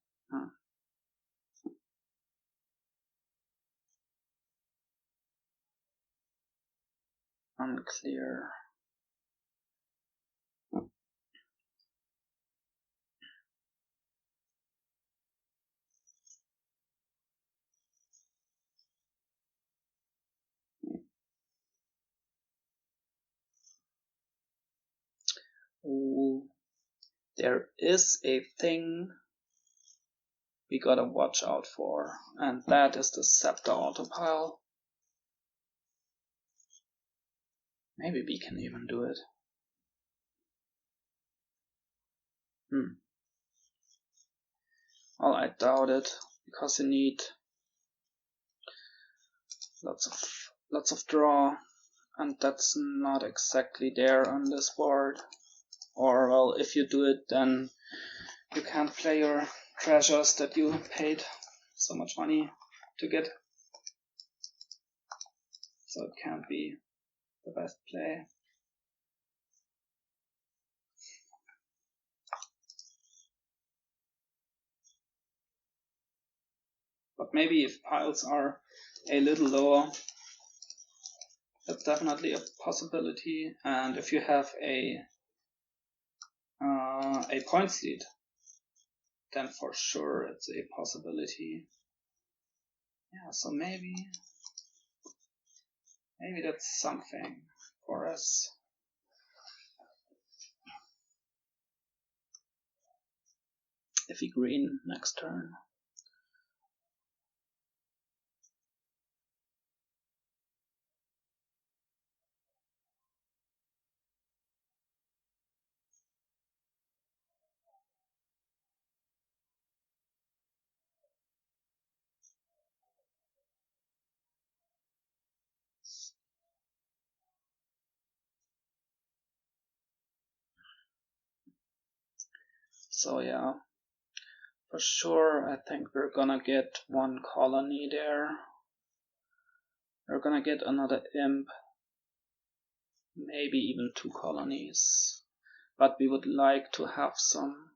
Unclear. Ooh. There is a thing we gotta watch out for, and that is the scepter autopile. Maybe we can even do it. Well, I doubt it, because you need lots of draw, and that's not exactly there on this board. Or, well, if you do it, then you can't play your treasures that you paid so much money to get. So it can't be the best play. But maybe if piles are a little lower, that's definitely a possibility. And if you have a points lead, then for sure it's a possibility. Yeah, so maybe that's something for us. if he green next turn. So yeah, for sure I think we're gonna get one colony there. We're gonna get another imp, maybe even 2 colonies. But we would like to have some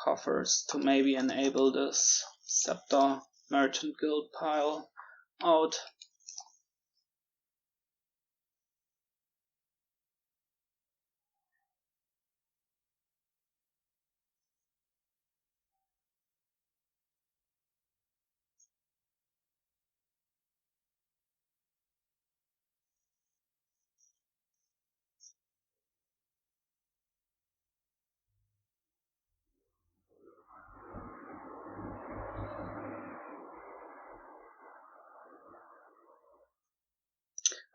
coffers to maybe enable this Scepter Merchant Guild pile out.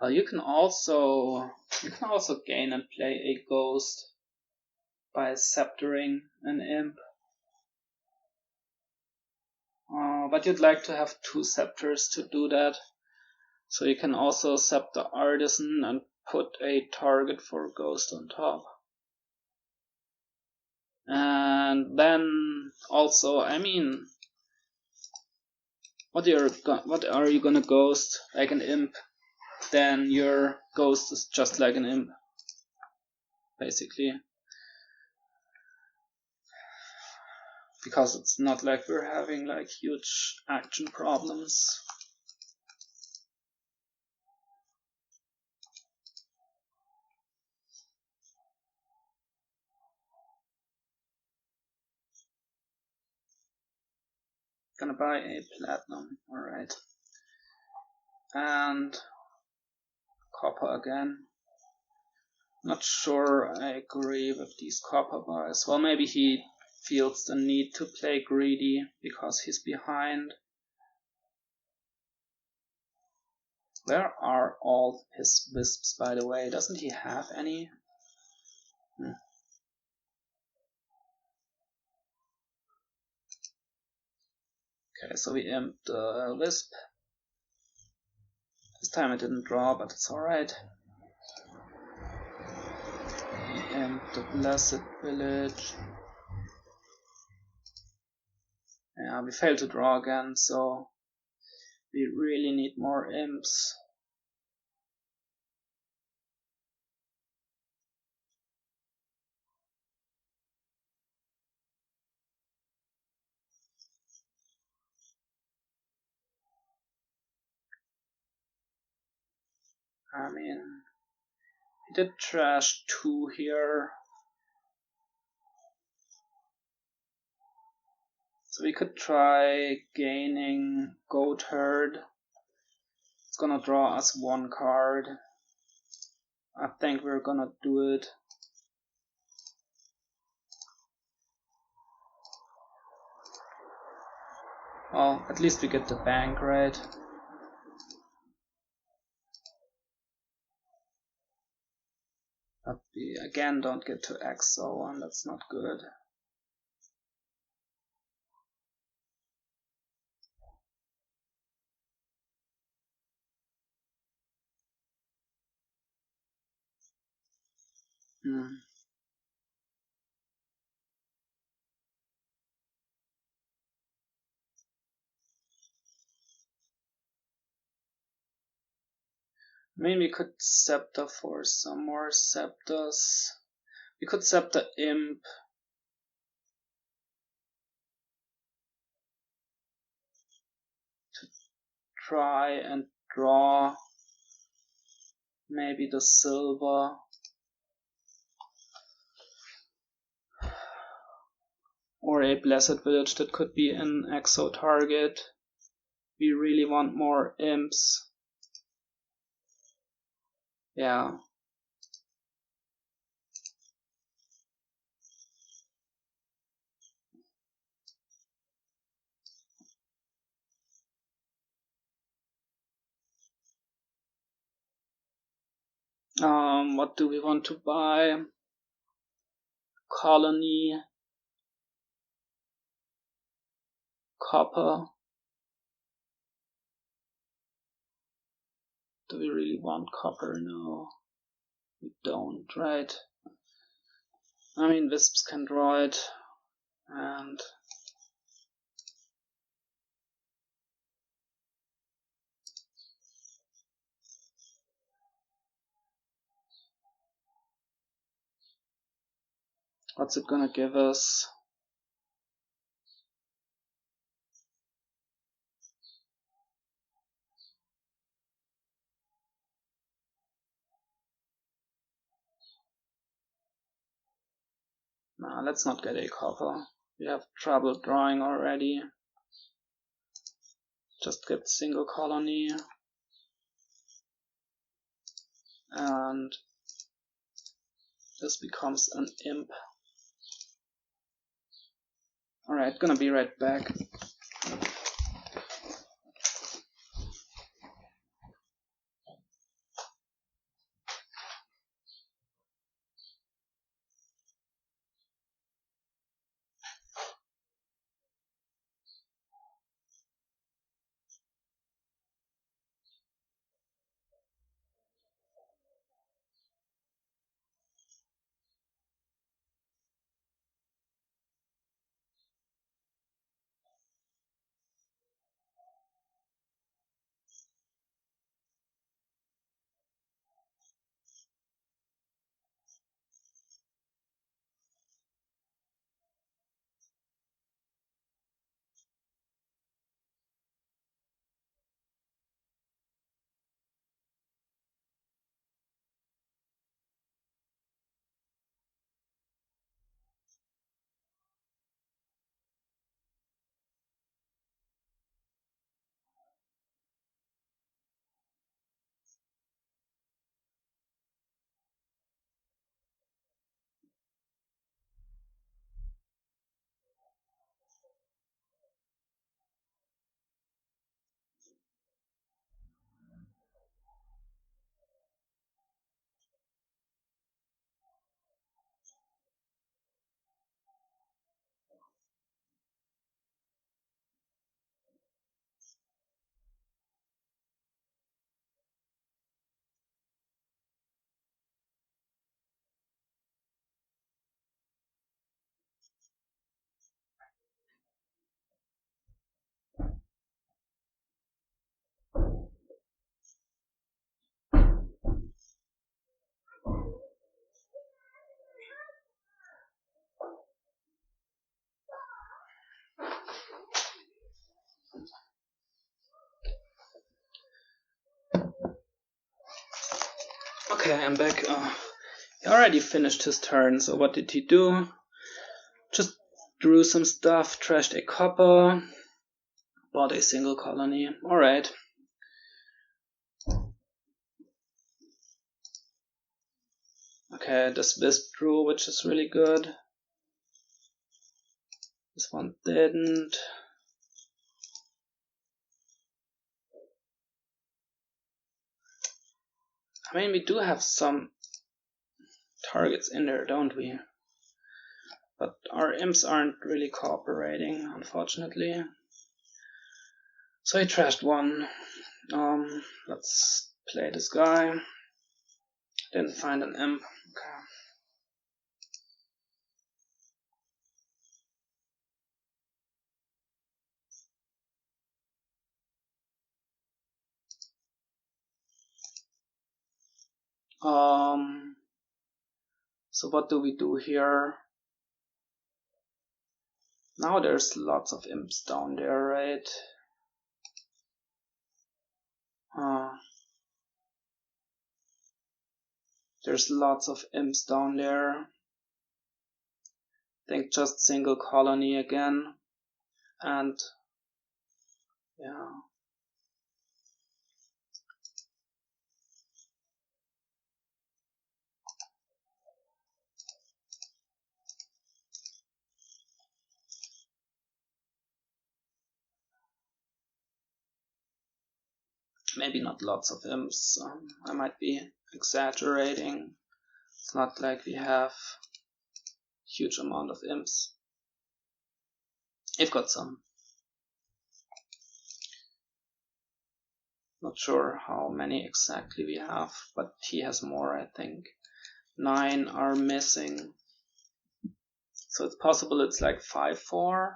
You can also gain and play a ghost by sceptering an imp. But you'd like to have 2 scepters to do that. So you can also scepter Artisan and put a target for ghost on top. And then also, I mean, what are you gonna ghost? Like an imp? Then your ghost is just like an imp, basically. Because it's not like we're having like huge action problems. Gonna buy a platinum, alright. And copper again. Not sure I agree with these copper buys. Well, maybe he feels the need to play greedy because he's behind. Where are all his wisps, by the way? Doesn't he have any? Okay, so we imped the wisp. This time I didn't draw, but it's alright. We imped the Blessed Village. Yeah, we failed to draw again, so we really need more imps. I mean, he did trash 2 here. So we could try gaining Goat Herd. It's gonna draw us 1 card. I think we're gonna do it. Well, at least we get the bank, right? But we again don't get to Exo, and that's not good. I mean, we could Scepter for some more Scepters. We could Scepter Imp. To try and draw maybe the silver. Or a Blessed Village that could be an Exo target. We really want more Imps. Yeah. What do we want to buy? Colony, copper. Do we really want copper? No, we don't, right? I mean, Wisps can draw it, and what's it gonna give us? Nah, let's not get a copper. We have trouble drawing already. Just get single colony. And this becomes an imp. Alright, gonna be right back. Okay, I'm back. He already finished his turn, so what did he do? Just drew some stuff, trashed a copper, bought a single colony. Alright. Okay, this Wisp drew, which is really good. This one didn't. I mean, we do have some targets in there, don't we? But our imps aren't really cooperating, unfortunately. So he trashed one. Let's play this guy. Didn't find an imp. Okay. So what do we do here? Now there's lots of imps down there, right? There's lots of imps down there. I think just single colony again. And yeah. Maybe not lots of imps. I might be exaggerating. It's not like we have huge amount of imps. I've got some. Not sure how many exactly we have, but he has more, I think. 9 are missing. So it's possible it's like 5-4.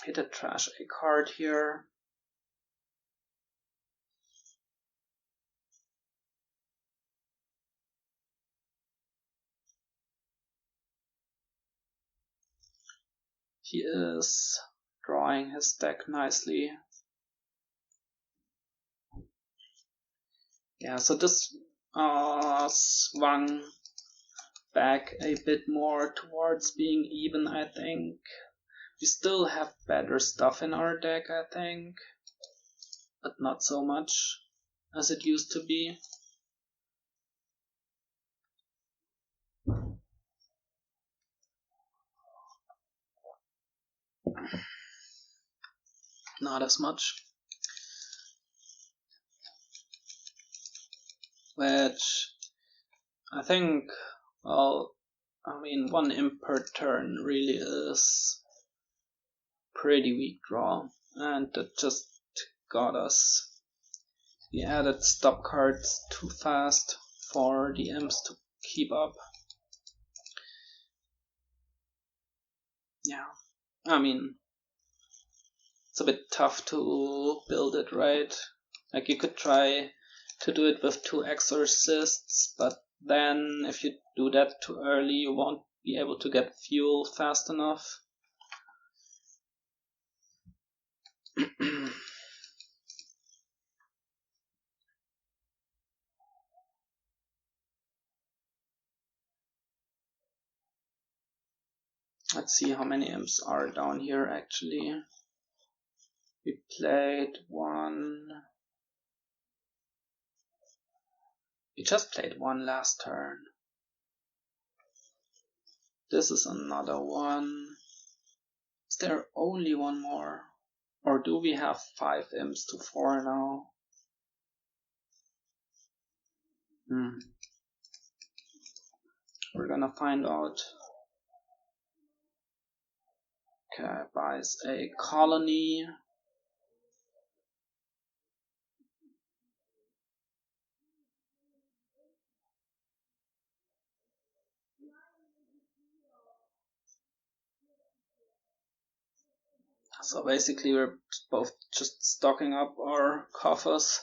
Hit a trash a card here. He is drawing his deck nicely. Yeah, so this swung back a bit more towards being even, I think. We still have better stuff in our deck, I think, but not so much as it used to be. Not as much. Which I think, well, I mean, 1 imp per turn really is pretty weak draw, and that just got us. We added stop cards too fast for the imps to keep up. Yeah, I mean, it's a bit tough to build it right. Like, you could try to do it with 2 Exorcists, but then if you do that too early, you won't be able to get fuel fast enough. Let's see how many imps are down here actually. We played 1. We just played 1 last turn. This is another one. Is there only 1 more? Or do we have 5 imps to 4 now? We're gonna find out. Okay, buys a colony. So basically we're both just stocking up our coffers,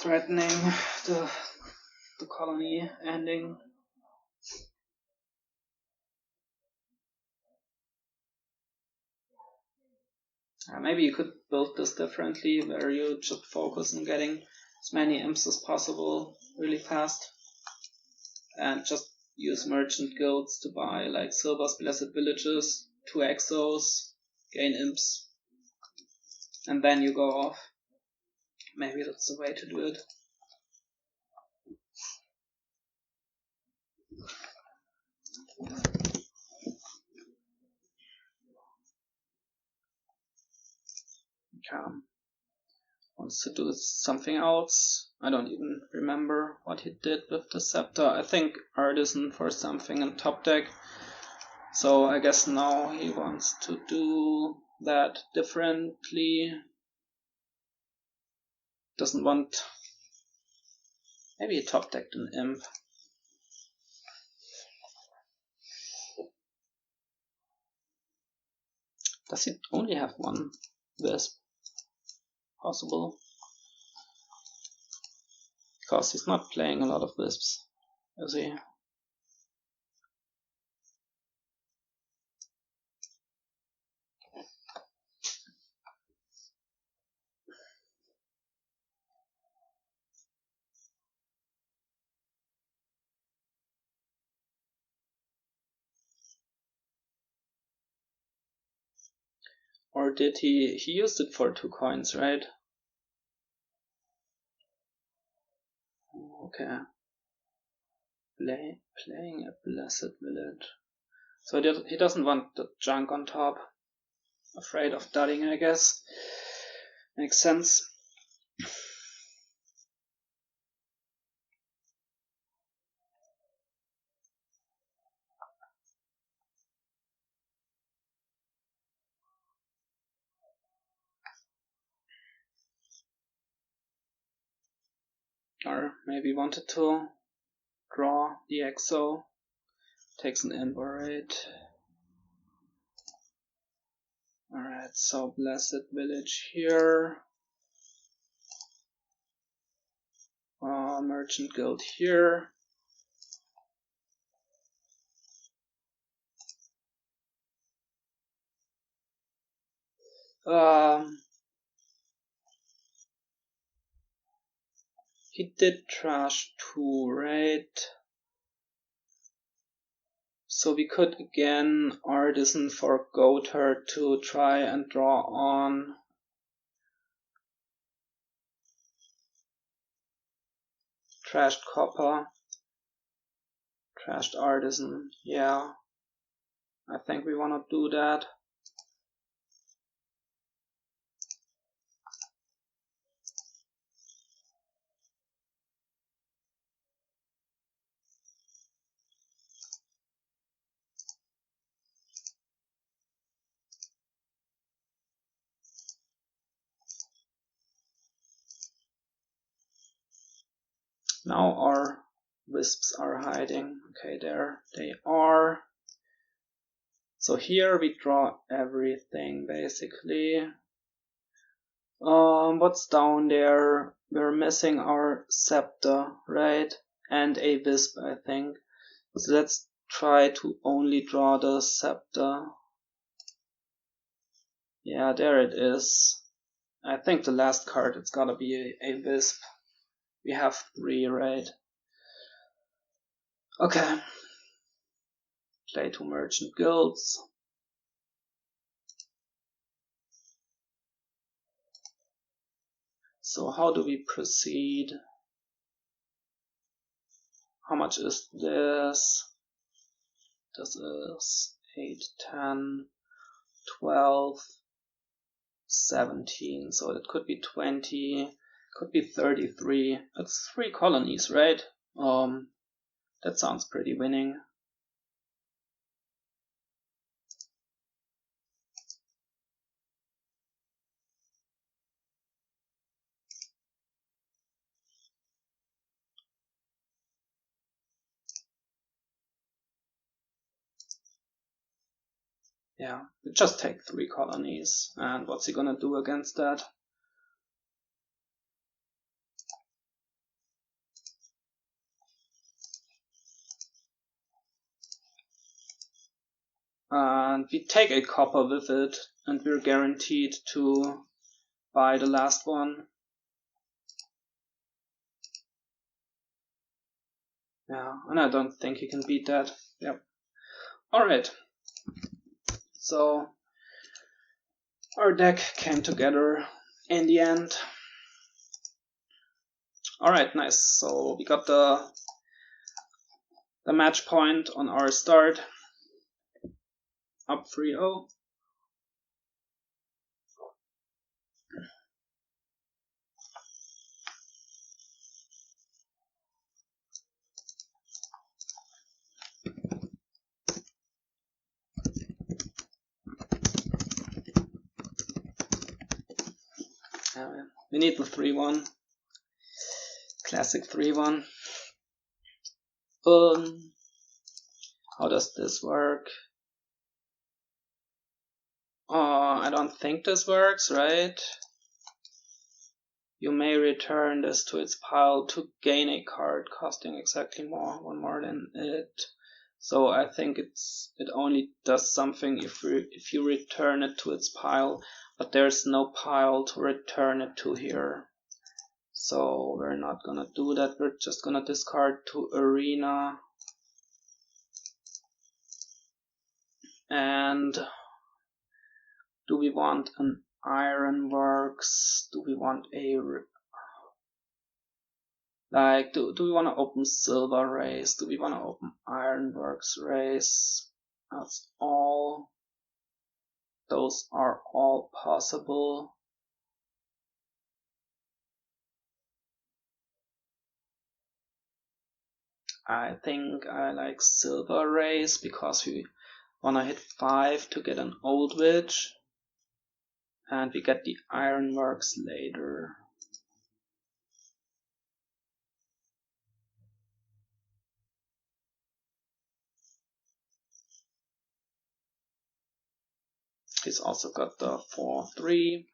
threatening the colony ending. Maybe you could build this differently, where you just focus on getting as many imps as possible really fast, and just use merchant guilds to buy like Silver's Blessed Villages, 2 exos, gain imps, and then you go off. Maybe that's the way to do it. Wants to do something else. I don't even remember what he did with the scepter. I think Artisan for something in top deck. So I guess now he wants to do that differently. Doesn't want. Maybe he top decked an imp. Does he only have 1 Wisp? Possible. Because he's not playing a lot of Wisps, is he? Or did he used it for 2 coins, right? Okay. Playing a Blessed Village. So he doesn't want the junk on top. Afraid of dudding, I guess. Makes sense. Or maybe wanted to draw the Exo. Takes an Imp, alright. Alright, so Blessed Village here. Merchant Guild here. He did trash 2, right? So we could again Artisan for Goatherd to try and draw on. Trashed Copper. Trashed Artisan, yeah. I think we wanna do that. Now our Wisps are hiding. Okay, there they are. So here we draw everything basically. What's down there? We're missing our Scepter, right? And a Wisp, I think. So let's try to only draw the Scepter. Yeah, there it is. I think the last card, it's gotta be a Wisp. We have 3, right? Okay. Play 2 Merchant Guilds. So how do we proceed? How much is this? This is 8, 10, 12, 17. So it could be 20, could be 33. It's 3 colonies, right? That sounds pretty winning. Yeah, just take 3 colonies. And what's he gonna do against that? And we take a copper with it, and we're guaranteed to buy the last one. Yeah, and I don't think he can beat that. Yep. Alright. So our deck came together in the end. Alright, nice. So we got the match point on our start. Up 3-0. We need the 3-1. Classic 3-1. How does this work? I don't think this works, right? You may return this to its pile to gain a card costing exactly one more than it. So I think it only does something if you return it to its pile, but there's no pile to return it to here. So we're not gonna do that, we're just gonna discard to Arena. And do we want an Ironworks? Do we want a... Like, do we want to open Silver Raze? Do we want to open Ironworks Raze? That's all. Those are all possible. I think I like Silver Raze because we wanna hit 5 to get an Old Witch, and we get the Ironworks later. He's also got the 4-3.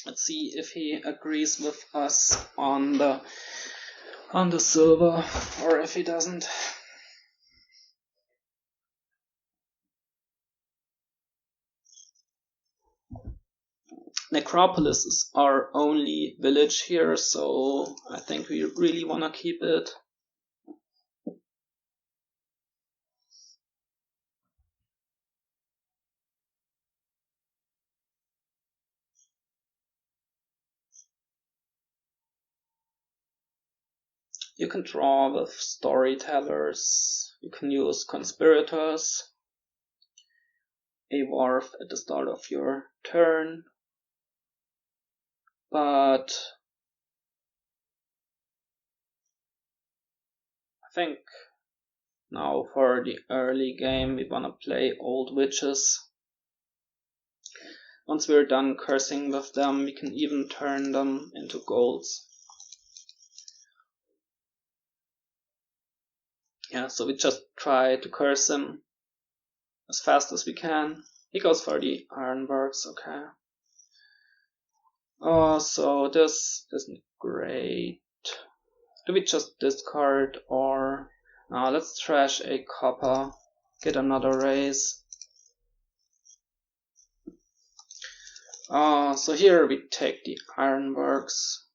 Let's see if he agrees with us on the silver, or if he doesn't. Necropolis is our only village here, so I think we really want to keep it. You can draw with Storytellers, you can use Conspirators, a Wharf at the start of your turn, but I think now for the early game we wanna play Old Witches. Once we're done cursing with them, we can even turn them into golds. Yeah, so we just try to curse him as fast as we can. He goes for the Ironworks, okay. Oh, so this isn't great. Do we just discard, or let's trash a copper, get another raise. So here we take the Ironworks.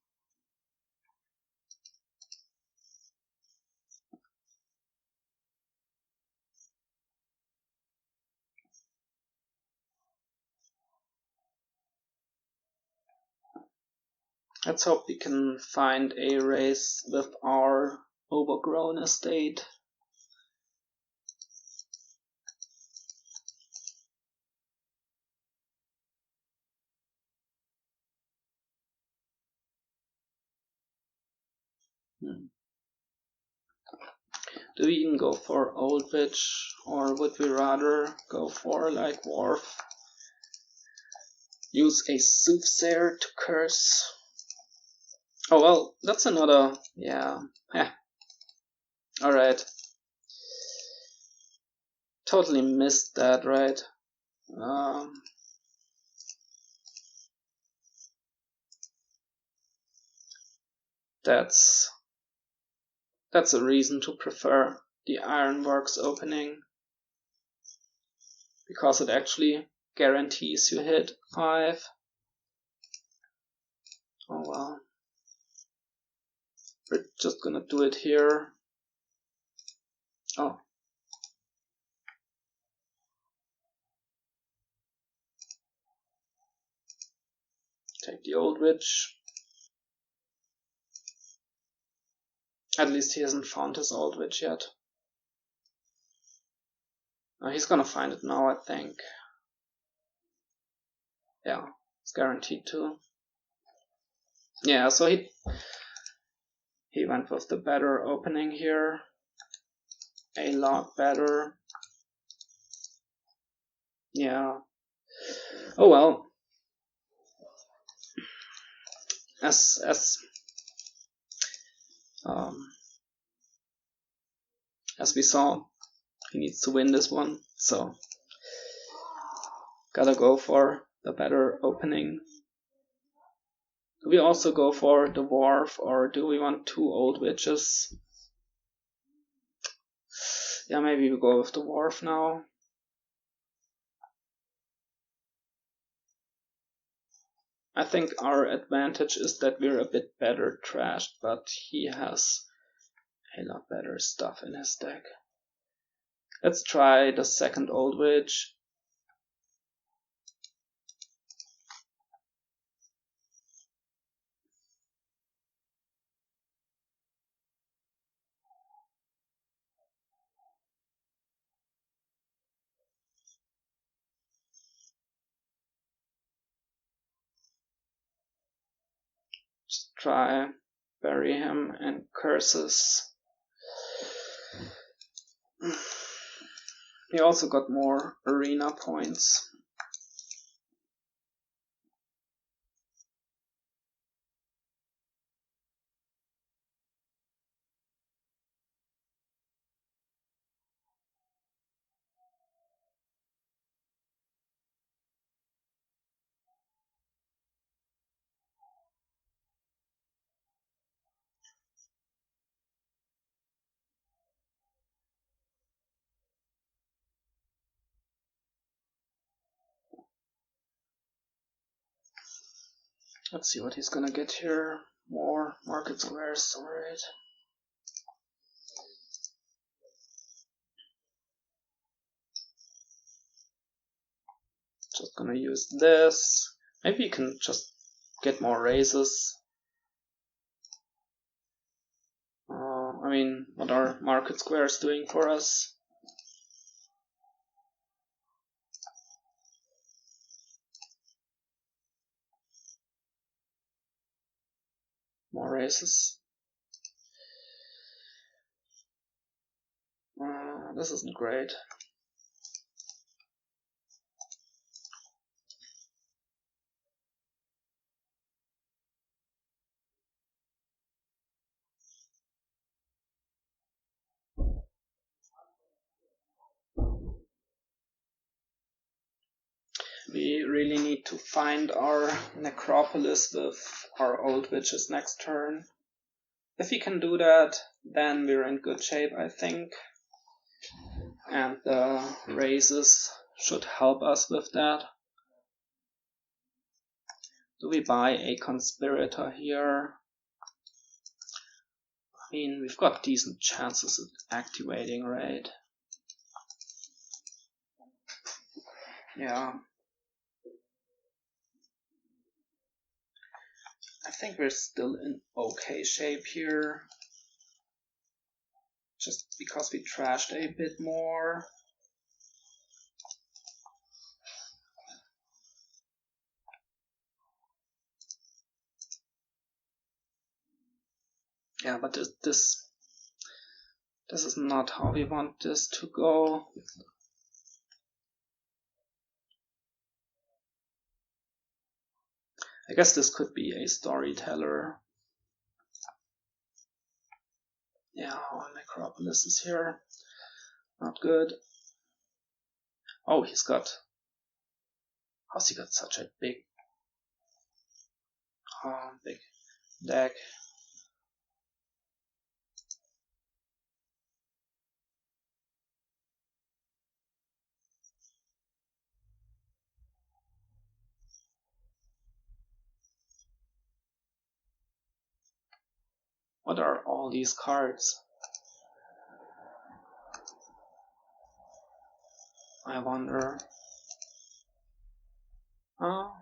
Let's hope we can find a race with our overgrown estate. Do we even go for Old Witch, or would we rather go for like Wharf? Use a Soothsayer to curse. Oh well, that's another, yeah. Alright. Totally missed that, right? That's a reason to prefer the Ironworks opening, because it actually guarantees you hit 5. Oh well. We're just gonna do it here. Oh. Take the Old Witch. At least he hasn't found his Old Witch yet. He's gonna find it now, I think. Yeah, it's guaranteed to. Yeah, so he went with the better opening here. A lot better. Yeah. Oh well. As we saw, he needs to win this one, so gotta go for the better opening. Do we also go for the Wharf, or do we want 2 Old Witches? Yeah, maybe we go with the Wharf now. I think our advantage is that we're a bit better trashed, but he has a lot better stuff in his deck. Let's try the second Old Witch. try bury him in curses. He also got more arena points. Let's see what he's gonna get here. More market squares, alright. Just gonna use this. Maybe you can just get more Razes. I mean, what are market squares doing for us? More Razes. This isn't great. We really need to find our Necropolis with our old witches next turn. If we can do that, then we're in good shape, I think. And the Razes should help us with that. Do we buy a Conspirator here? I mean, we've got decent chances at activating, right? Yeah. I think we're still in okay shape here. Just because we trashed a bit more. Yeah, but this is not how we want this to go. I guess this could be a Storyteller. Yeah, our Necropolis is here. Not good. Oh, how's he got such a big deck? What are all these cards? I wonder. Oh.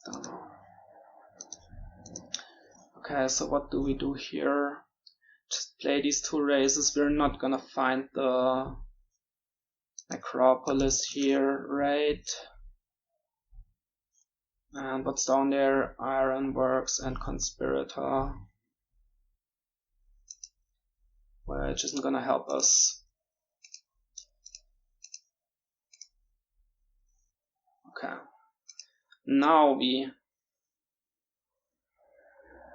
Don't know. Okay, so what do we do here? Just play these two Razes. We're not gonna find the Necropolis here, right? And what's down there? Ironworks and Conspirator. Which isn't gonna help us. Okay. Now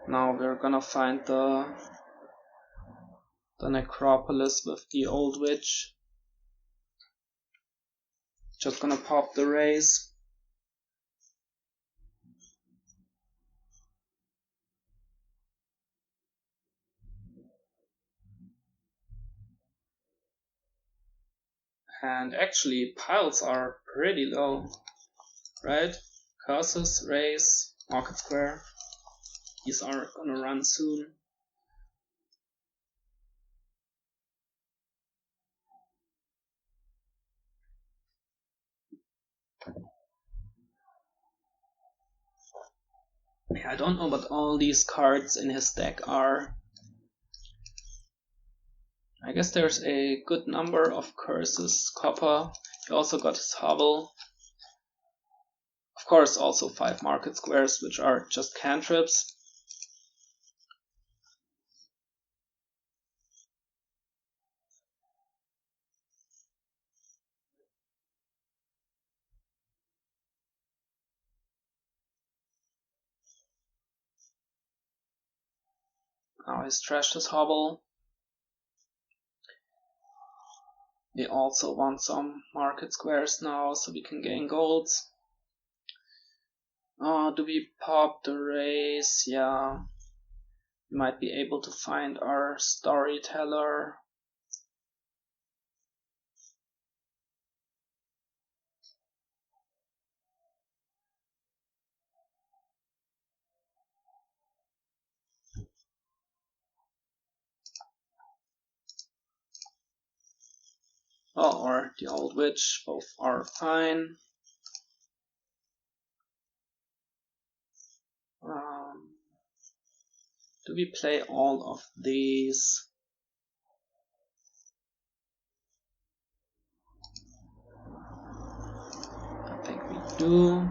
we're gonna find the Necropolis with the old witch. Just gonna pop the Raze. And actually piles are pretty low, right? Curses, Raze, Market Square. These are gonna run soon. Yeah, I don't know what all these cards in his deck are. I guess there's a good number of curses. Copper, he also got his hovel. Of course, also 5 market squares, which are just cantrips. Now he's trashed his hovel. We also want some market squares now, so we can gain golds. Do we pop the Raze? Yeah. We might be able to find our Storyteller. Oh, or the Old Witch, both are fine. Do we play all of these? I think we do.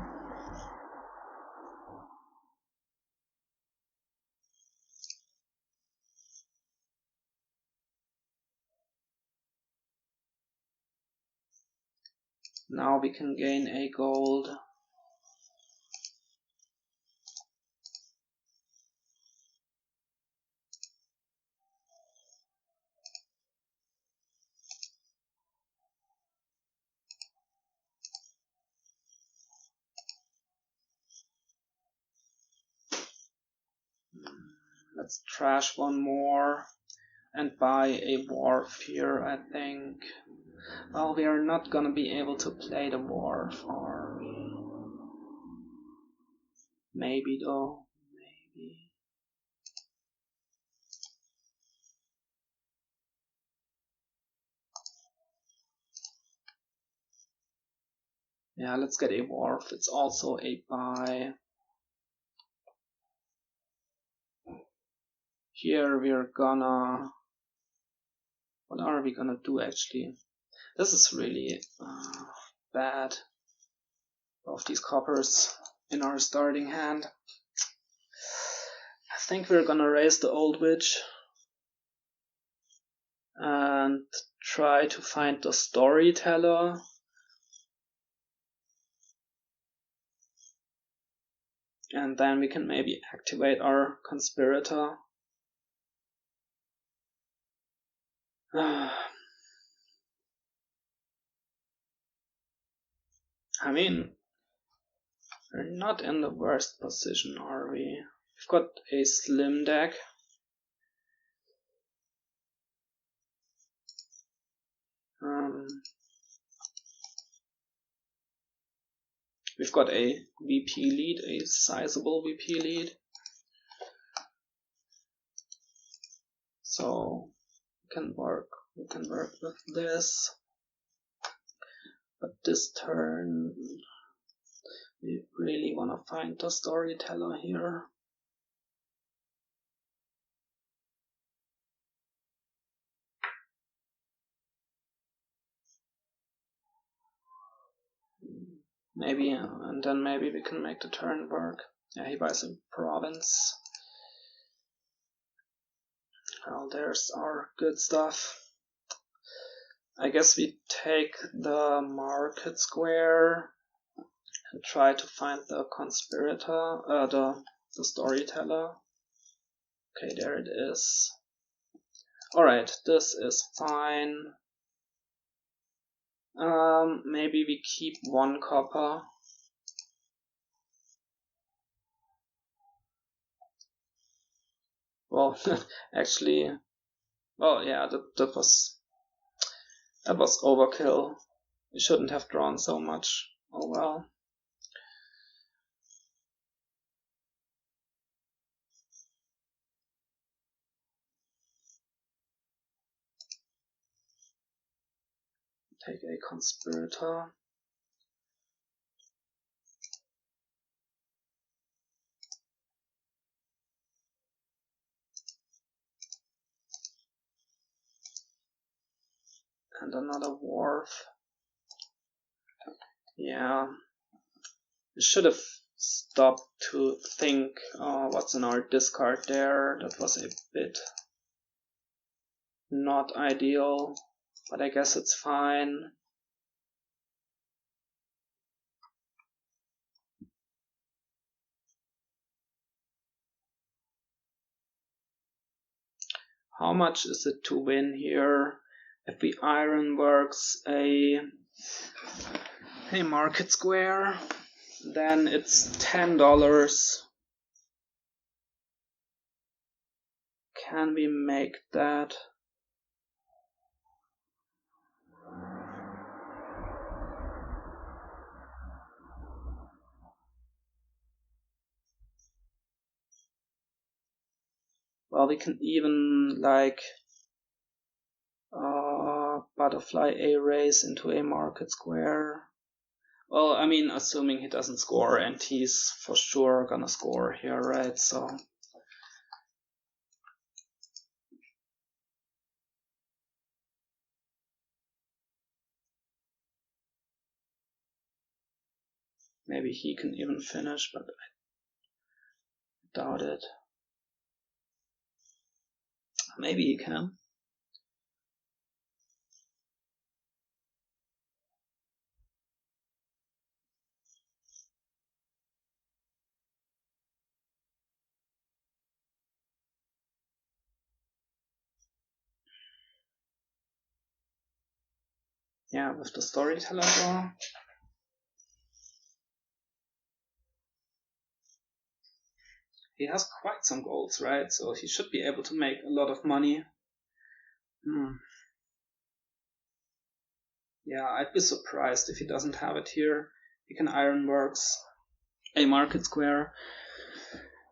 Now we can gain a gold. Let's trash one more and buy a Wharf here, I think. Well, we are not gonna be able to play the Wharf, or maybe though, maybe. Yeah, let's get a Wharf. It's also a buy. Here we're gonna... What are we gonna do actually? This is really bad. Of these coppers in our starting hand. I think we're gonna raise the Old Witch and try to find the Storyteller. And then we can maybe activate our Conspirator. I mean, we're not in the worst position, are we? We've got a slim deck. We've got a VP lead, a sizable VP lead. So we can work with this. But this turn, we really want to find the Storyteller here. Maybe, and then maybe we can make the turn work. Yeah, he buys a province. Well, there's our good stuff. I guess we take the market square and try to find the conspirator, the Storyteller. Okay, there it is. Alright, this is fine. Maybe we keep 1 copper. Well, actually, well, yeah, that was overkill. We shouldn't have drawn so much. Oh well. Take a conspirator. And another wharf. Yeah. I should have stopped to think what's in our discard there. That was a bit not ideal, but I guess it's fine. How much is it to win here? If we ironworks a market square, then it's $10. Can we make that? Well, we can even like butterfly a Raze into a market square. Well, I mean, assuming he doesn't score, and he's for sure gonna score here, right? So maybe he can even finish, but I doubt it. Maybe he can. Yeah, with the Storyteller draw. He has quite some golds, right? So he should be able to make a lot of money. Yeah, I'd be surprised if he doesn't have it here. He can ironworks a market square.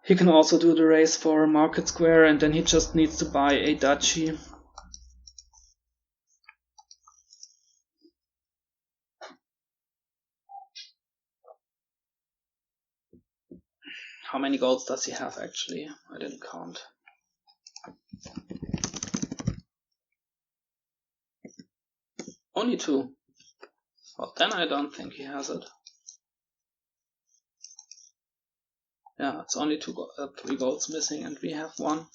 He can also do the race for a market square, and then he just needs to buy a duchy. How many golds does he have actually? I didn't count. Only 2. Well, then I don't think he has it. Yeah, it's only 3 golds missing, and we have 1.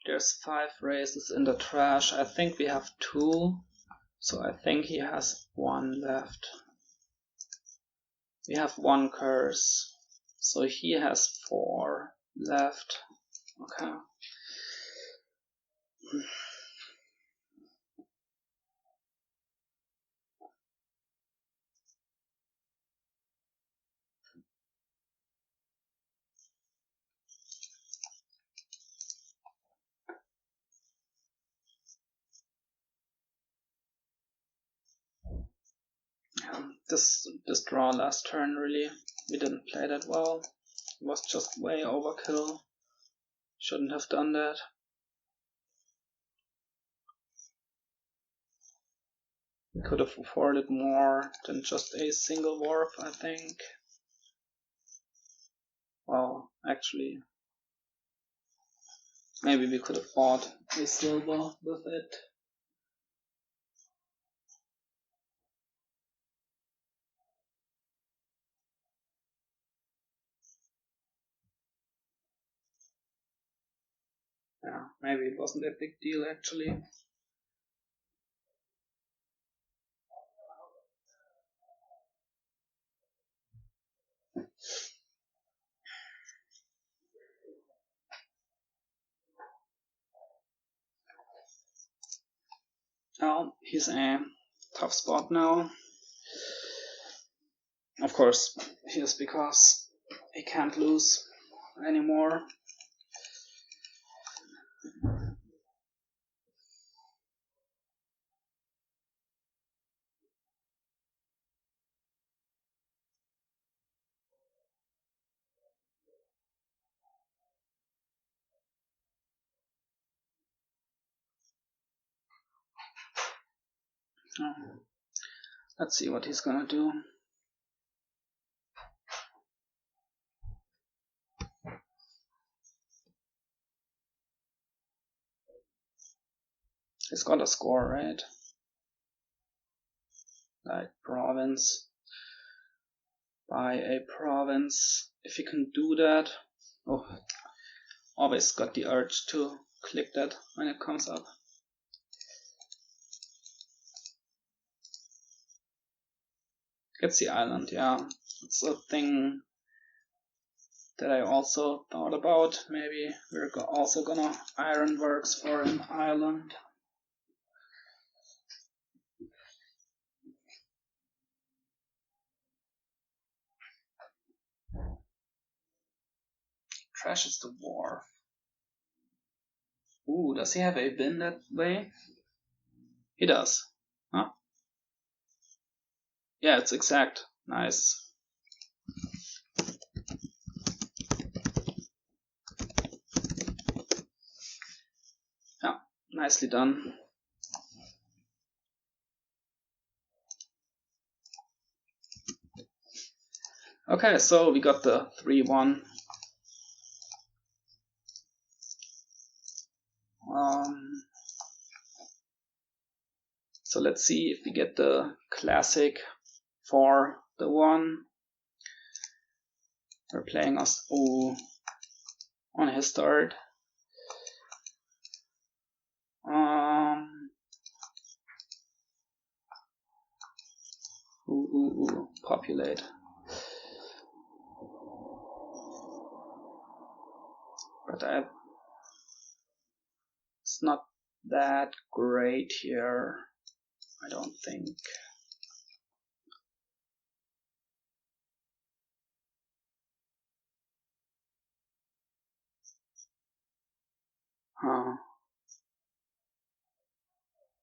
There's 5 races in the trash. I think we have 2, so I think he has 1 left. We have 1 curse, so he has 4 left. Okay. This draw last turn, really, we didn't play that well. It was just way overkill. Shouldn't have done that. We could have afforded more than just a single wharf, I think. Well, actually, maybe we could have bought a silver with it. Yeah, maybe it wasn't a big deal actually. he's a tough spot now. Of course, here's because he can't lose anymore. Let's see what he's gonna do. He's got a score, right? Like province. Buy a province. If you can do that. Oh, always got the urge to click that when it comes up. Gets the island, yeah. It's a thing that I also thought about. Maybe we're also gonna ironworks for an island. Trashes the wharf. Ooh, does he have a bin that way? He does. Huh? Yeah, it's exact. Nice. Yeah, nicely done. Okay, so we got the 3-1. So let's see if we get the classic for the 1. We're playing us on his start. Populate. But it's not that great here, I don't think.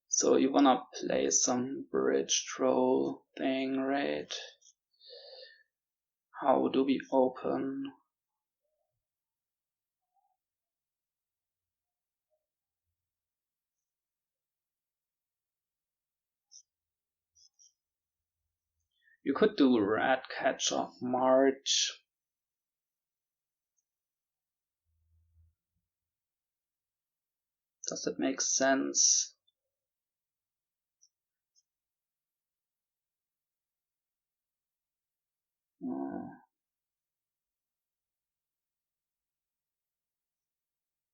So you wanna play some bridge troll thing, right? How do we open? You could do Ratcatcher March. Does that make sense?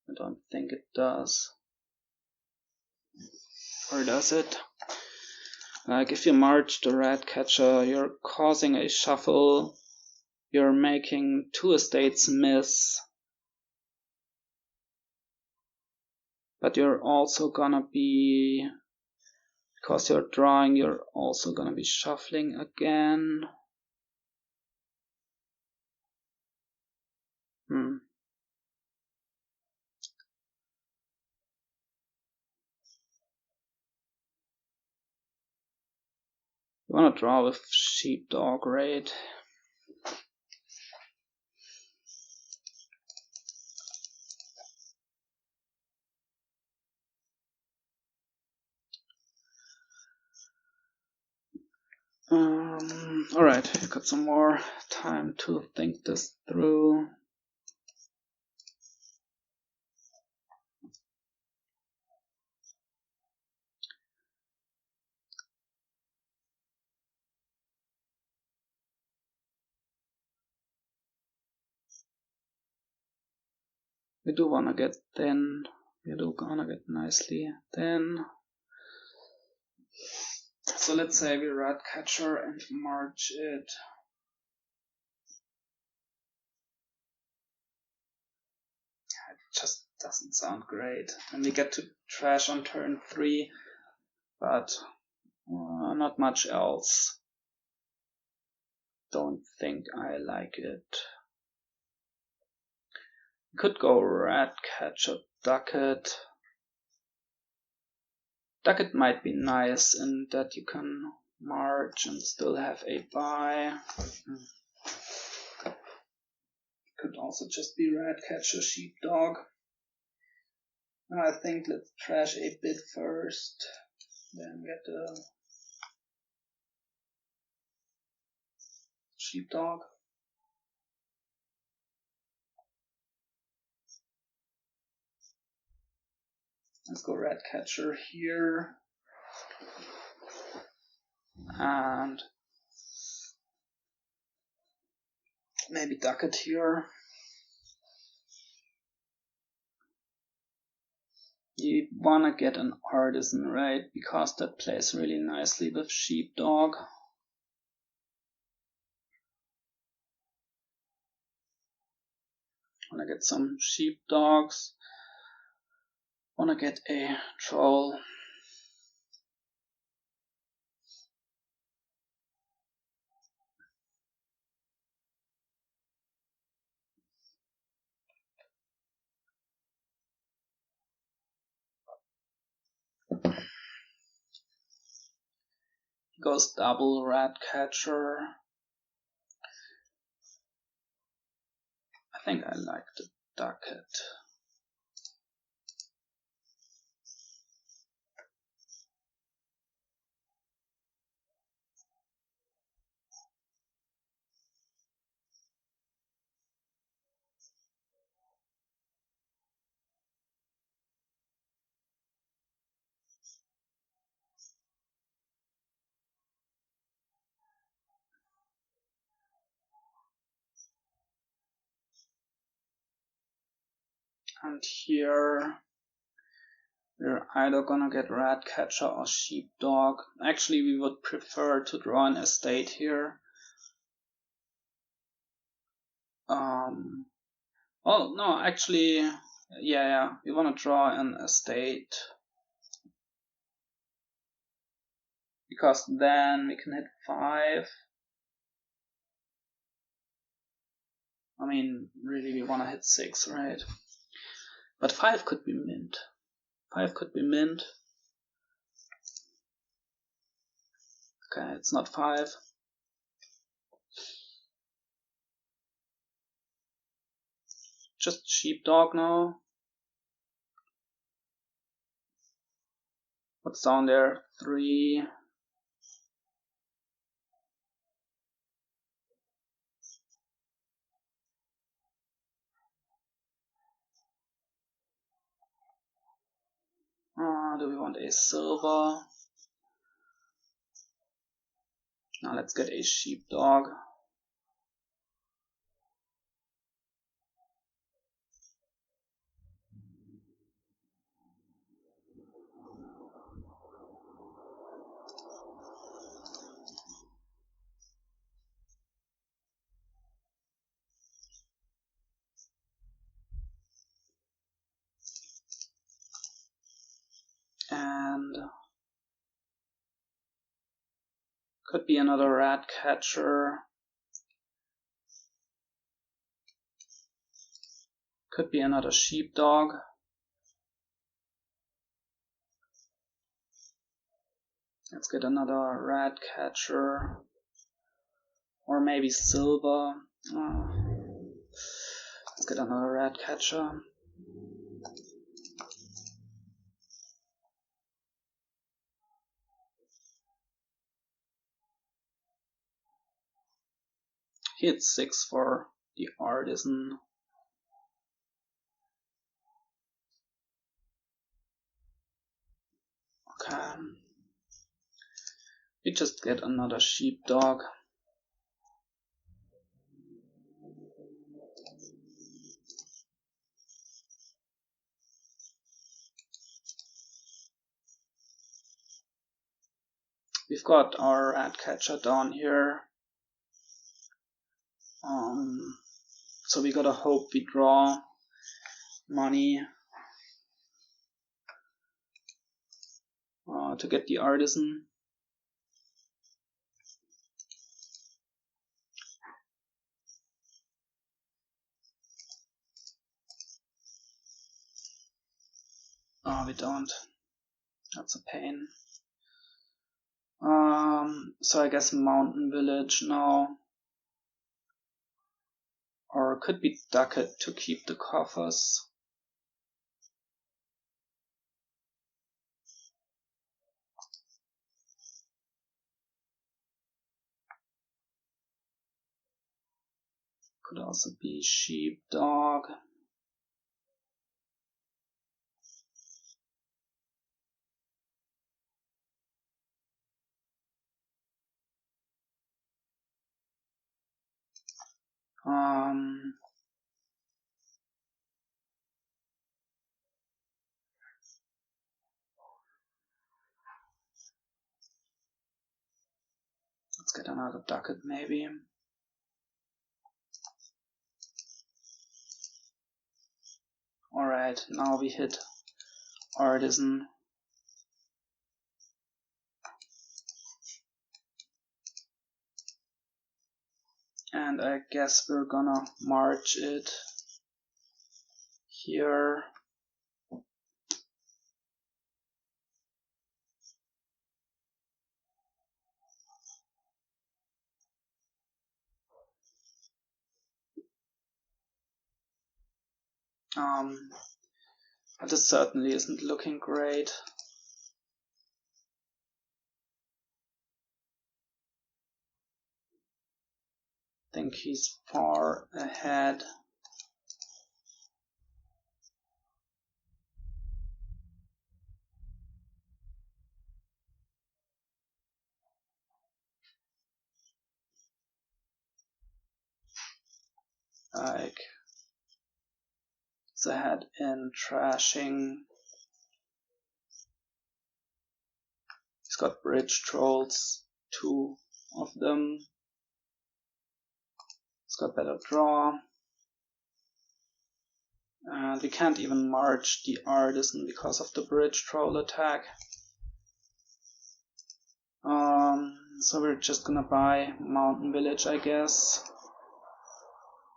I don't think it does. Or does it? Like if you march the Ratcatcher, you're causing a shuffle. You're making 2 estates miss. But you're also gonna be, because you're drawing, you're also gonna be shuffling again. You wanna draw with Sheepdog, right? Alright, got some more time to think this through. We do wanna get thin. We do wanna get nicely thin. So let's say we Ratcatcher and march it. It just doesn't sound great. And we get to trash on turn 3. but not much else. Don't think I like it. Could go Ratcatcher, Ducket. Ducket might be nice in that you can march and still have a buy. Could also just be Ratcatcher, Sheepdog. I think let's trash a bit first, then get the Sheepdog. Let's go Ratcatcher here. And maybe Ducket here. You wanna get an Artisan, right? Because that plays really nicely with Sheepdog. Wanna get some Sheepdogs. Wanna get a Troll. Goes double Ratcatcher. I think I like the Ducket. And here we're either gonna get Ratcatcher or Sheepdog. Actually, we would prefer to draw an estate here. Oh no, actually, yeah, we wanna draw an estate. Because then we can hit 5. I mean, really we wanna hit 6, right? But 5 could be mint. 5 could be mint. Okay, it's not 5. Just Sheepdog now. What's down there? 3. Do we want a silver? Now let's get a Sheepdog. And could be another Ratcatcher. Could be another Sheepdog. Let's get another Ratcatcher. Or maybe silver. Let's get another Ratcatcher. Hit 6 for the Artisan. Okay. We just get another Sheepdog. We've got our Ratcatcher down here. So we gotta hope we draw money. to get the Artisan. Oh, we don't. That's a pain. So I guess Mountain Village now. Or could be Ducat to keep the coffers. Could also be Sheepdog. Let's get another Ducat maybe. Alright, now we hit Artisan. And I guess we're gonna march it here. But this certainly isn't looking great. I think he's far ahead. Like, he's ahead in trashing. He's got bridge trolls, 2 of them. He's got better draw. And we can't even march the Artisan because of the bridge troll attack. So we're just gonna buy Mountain Village, I guess.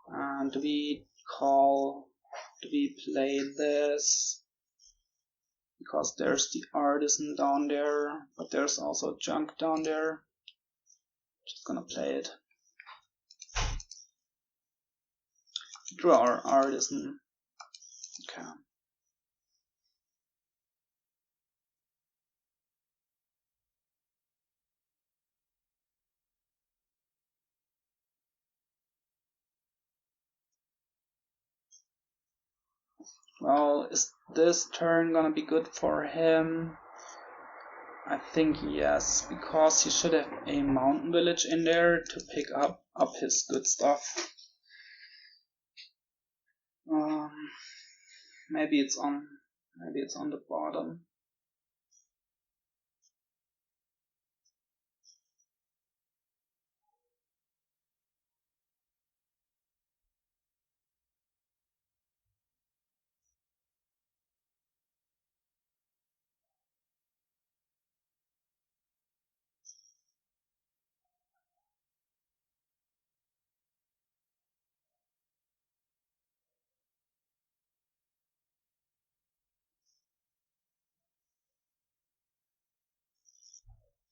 And do we play this? Because there's the Artisan down there, but there's also junk down there. Just gonna play it. Draw our Artisan. Okay. Well, is this turn gonna be good for him? I think yes, because he should have a Mountain Village in there to pick up his good stuff. Maybe it's on the bottom.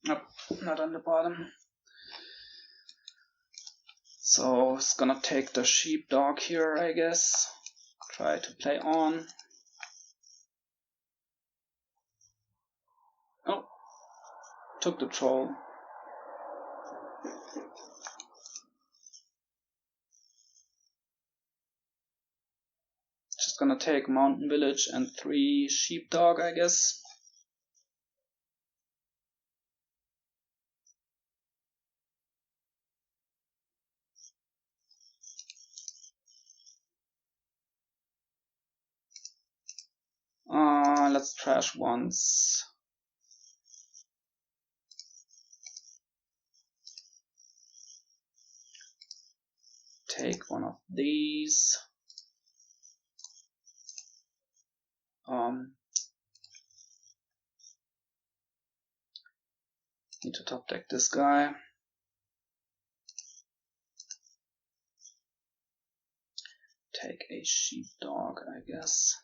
Nope, not on the bottom. So it's gonna take the Sheepdog here, I guess. Try to play on. Oh, took the troll. Just gonna take Mountain Village and 3 Sheepdog, I guess. Let's trash once. Take one of these. Need to top deck this guy. Take a Sheepdog, I guess.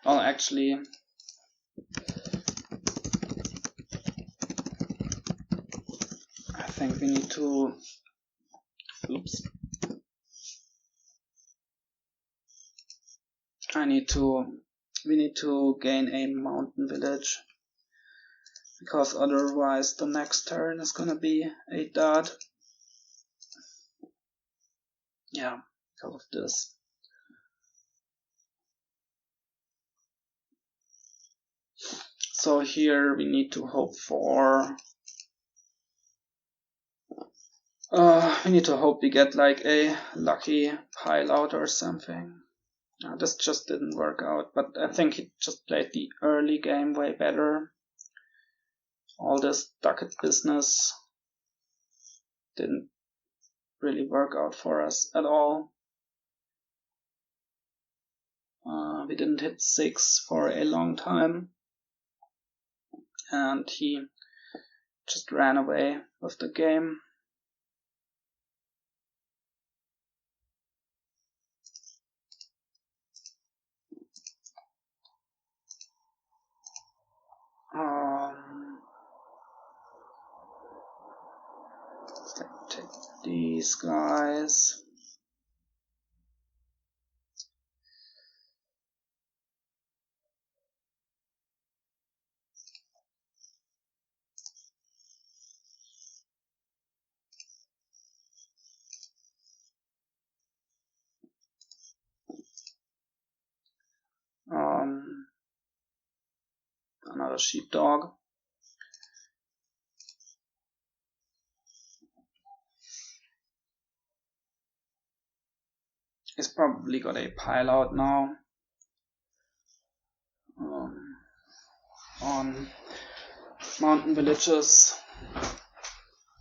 Well, actually, I think we need to. Oops. We need to gain a mountain village, because otherwise the next turn is gonna be a dud. Yeah, because of this. So here we need to hope for. We need to hope we get like a lucky Payload or something. This just didn't work out, but I think he just played the early game way better. All this ducat business didn't really work out for us at all. We didn't hit 6 for a long time, and he just ran away with the game. Let's take these guys. Another Sheepdog. He's probably got a Payload now. On mountain villages,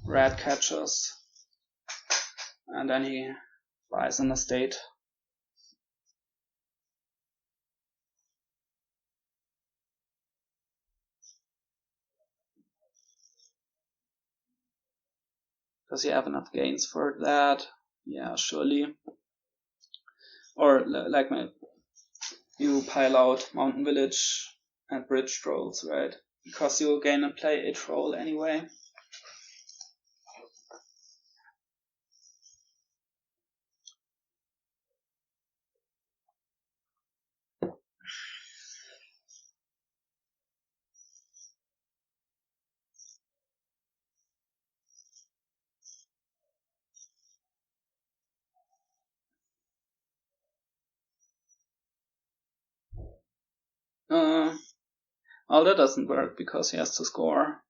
rat catchers, and then he buys an estate. Does he have enough gains for that? Yeah, surely. Or like you Payload mountain village and bridge trolls, right? Because you gain and play a troll anyway. Well, that doesn't work because he has to score.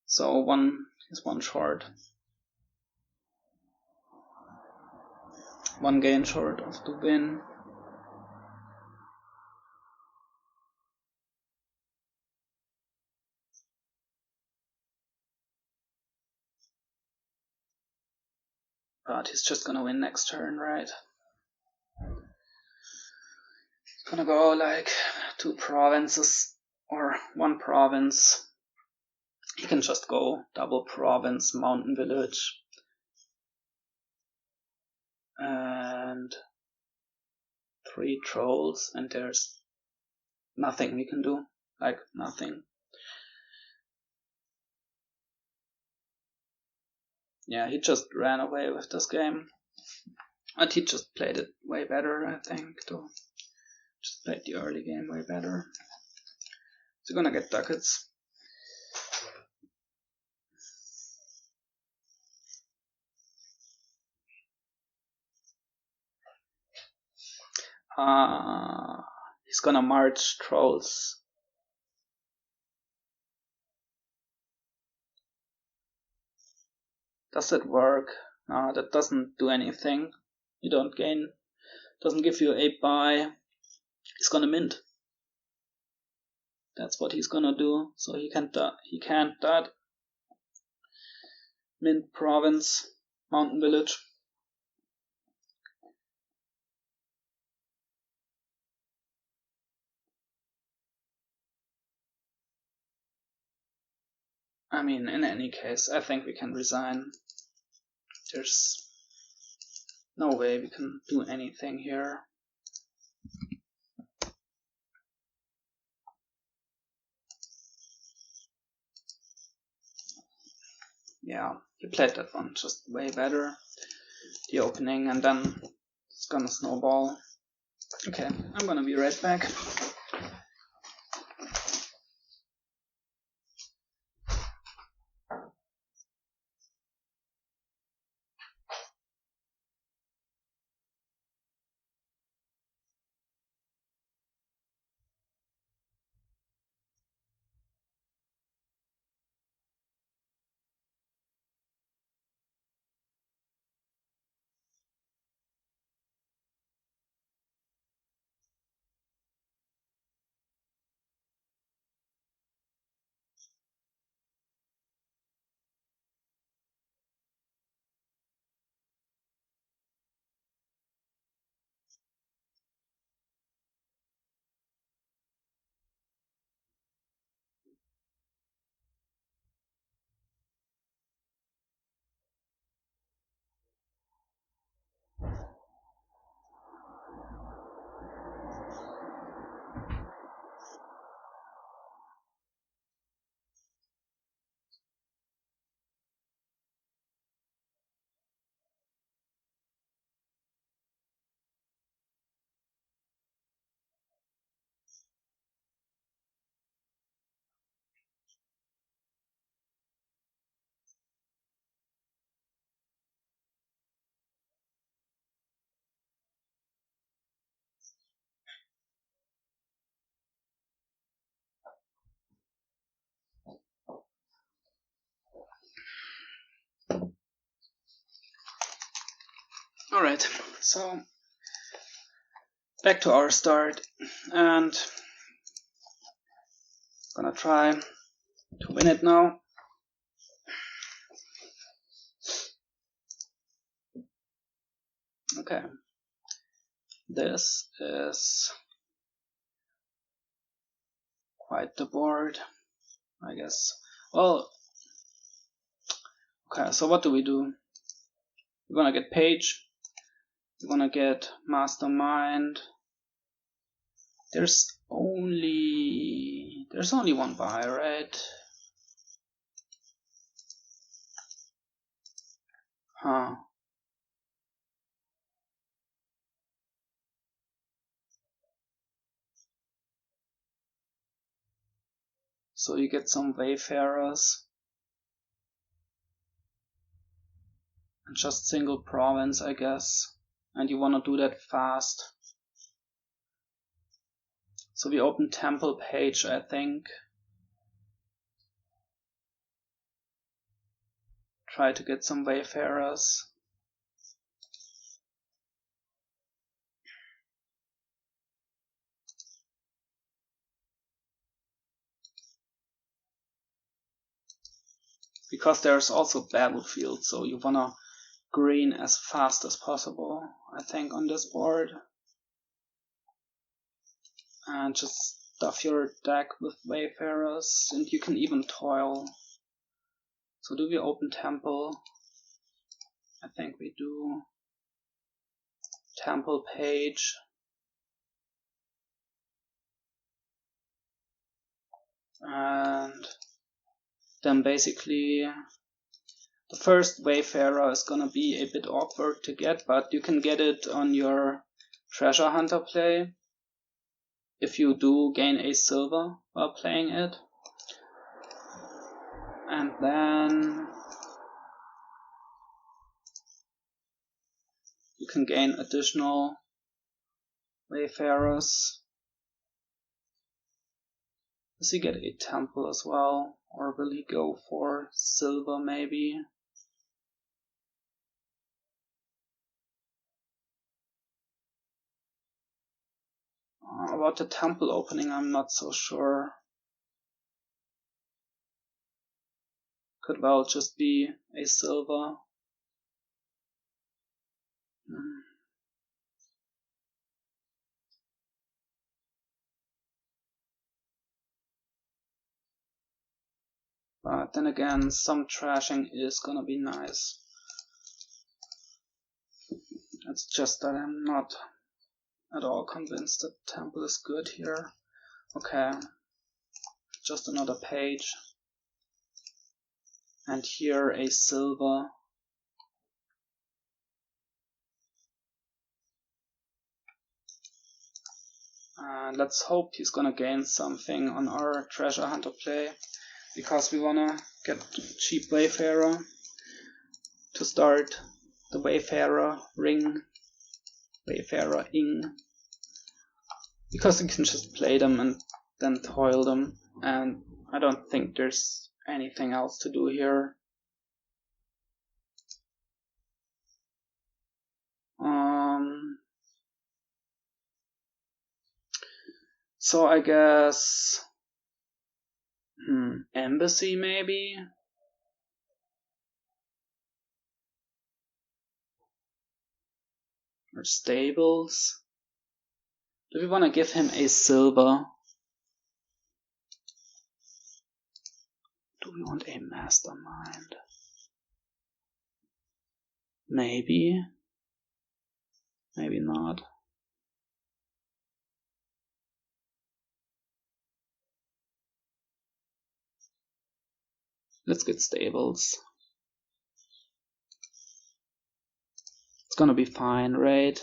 So he's one short. One gain short of the win. But he's just gonna win next turn, right? He's gonna go like 2 provinces or 1 province. He can just go double province, mountain village, and 3 trolls, and there's nothing we can do. Like nothing. Yeah, he just ran away with this game. And he just played it way better, I think, though. Just played the early game way better. So gonna get ducats. He's gonna march trolls. Does it work? No, that doesn't do anything. You don't gain. Doesn't give you a buy. He's gonna mint. That's what he's gonna do. So he can't dot. Mint province, mountain village. I mean, in any case, I think we can resign. There's no way we can do anything here. Yeah, he played that one just way better. The opening, and then it's gonna snowball. Okay, I'm gonna be right back. Alright, so back to our start, and gonna try to win it now. Okay, this is quite the board, I guess. Well, okay, so what do? We're gonna get Page, we're gonna get Mastermind. There's only one buy, right? Huh. So you get some Wayfarers. And just single province, I guess. And you wanna do that fast. So we open Temple Page, I think. Try to get some Wayfarers. Because there's also Battlefield, so you wanna green as fast as possible, I think, on this board. And just stuff your deck with Wayfarers, and you can even toil. So do we open Temple? I think we do. Temple Page. And then basically the first Wayfarer is gonna be a bit awkward to get, but you can get it on your Treasure Hunter play if you do gain a silver while playing it. And then you can gain additional Wayfarers. Does he get a temple as well? Or will he go for silver maybe? About the temple opening, I'm not so sure. Could well just be a silver. But then again, some trashing is gonna be nice. It's just that I'm not at all convinced that temple is good here. Okay, just another page. And here a silver. And let's hope he's gonna gain something on our treasure hunter play, because we wanna get cheap Wayfarer to start the Wayfarer ring, Wayfarer ing, because we can just play them and then toil them, and I don't think there's anything else to do here. So I guess embassy maybe? Or stables? Do we want to give him a silver? Do we want a mastermind? Maybe. Maybe not. Let's get stables. It's gonna be fine, right?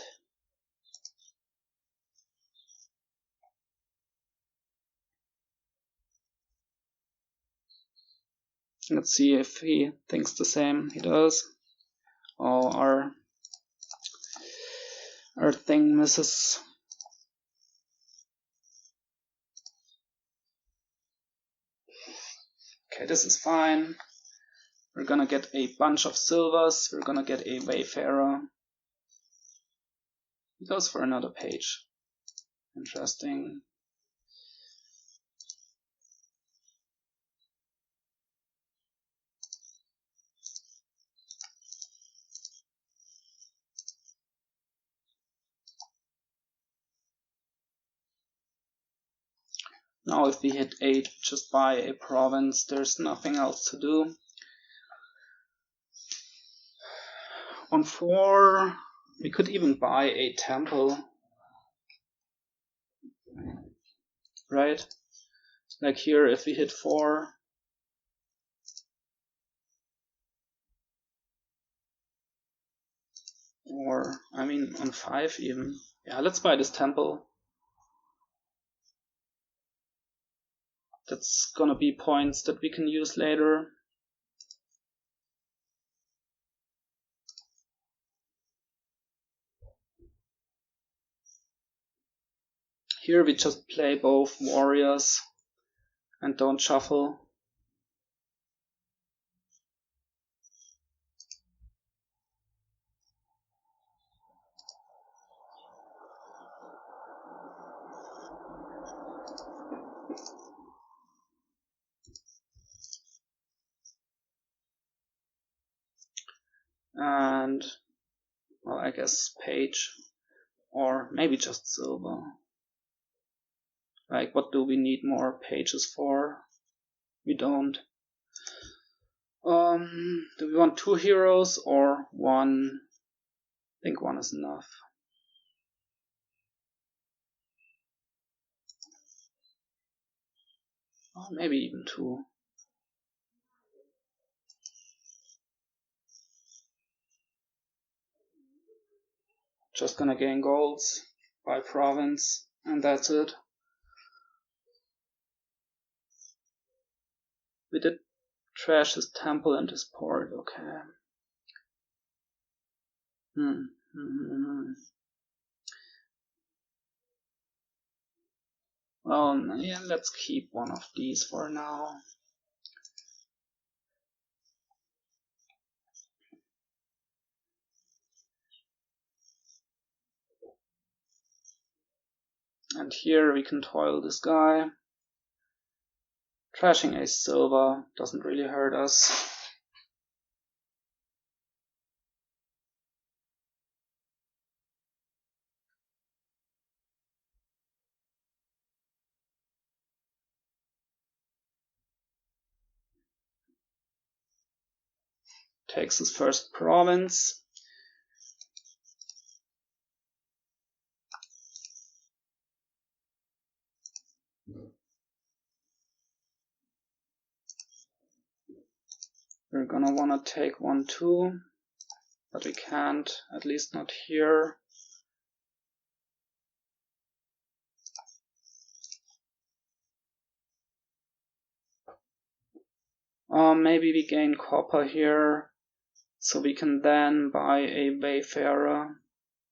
Let's see if he thinks the same. He does. Oh, our thing misses. Okay, this is fine. We're gonna get a bunch of silvers. We're gonna get a Wayfarer. He goes for another page. Interesting. Now if we hit 8, just buy a province. There's nothing else to do. On 4, we could even buy a temple. Right? Like here, if we hit 4. Or, I mean, on 5 even. Yeah, let's buy this temple. That's gonna be points that we can use later. Here we just play both warriors and don't shuffle. And, well, I guess page, or maybe just silver. Like, what do we need more pages for? We don't. Do we want 2 heroes or 1? I think 1 is enough. Oh, maybe even 2. Just gonna gain golds by province, and that's it. We did trash his temple and his port, okay. Well, yeah, let's keep one of these for now. And here we can toil this guy. Trashing a silver doesn't really hurt us. takes his first province. We're gonna wanna take 1 too, but we can't, at least not here. Maybe we gain copper here, so we can then buy a Wayfarer.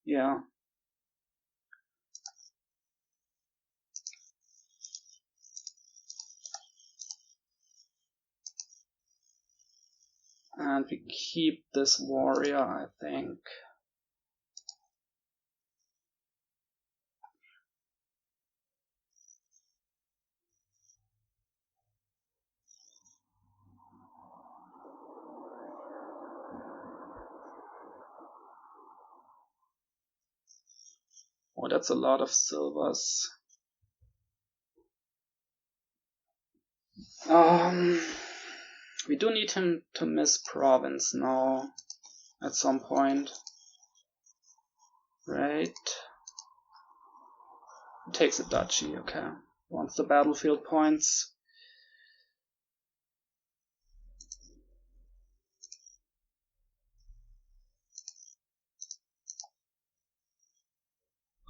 Yeah. And we keep this warrior, I think. Oh, that's a lot of silvers. We do need him to miss province now at some point. Right. He takes a duchy, okay. Wants the battlefield points.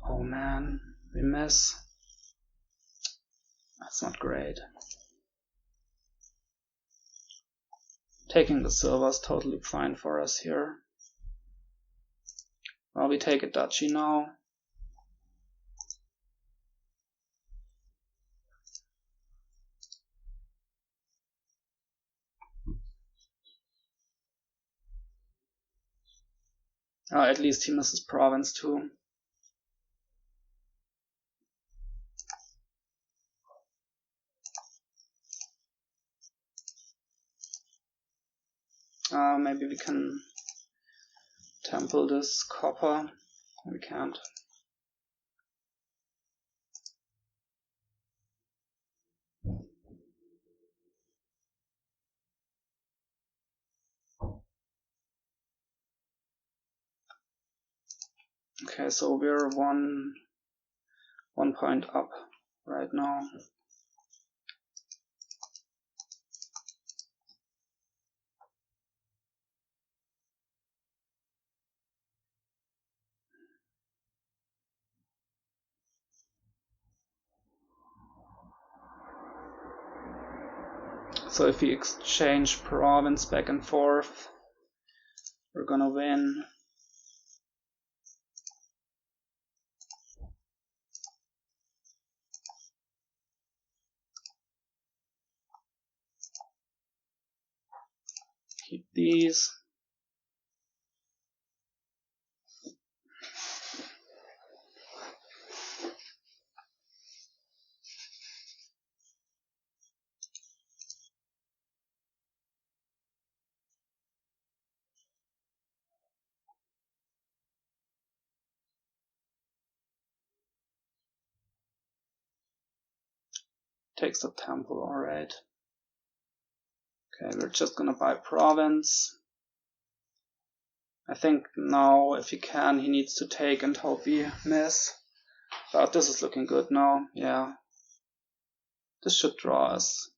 Oh man, we miss. That's not great. Taking the silver is totally fine for us here. Well, we take a duchy now. At least he misses province too. Maybe we can temple this copper. We can't. Okay, so we're one point up right now. So if we exchange province back and forth, we're gonna win. Keep these. Takes the temple, alright. Okay, we're just gonna buy province. I think now, if he can, he needs to take and hope we miss. But this is looking good now, yeah. This should draw us.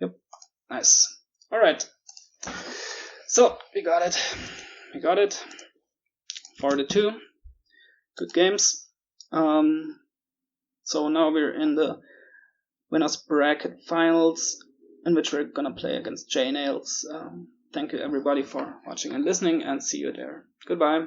Yep, nice. Alright. So, we got it. We got it. 4-2. Good games. So now we're in the winners bracket finals, in which we're gonna play against J-Nails. Thank you everybody for watching and listening, and see you there. Goodbye.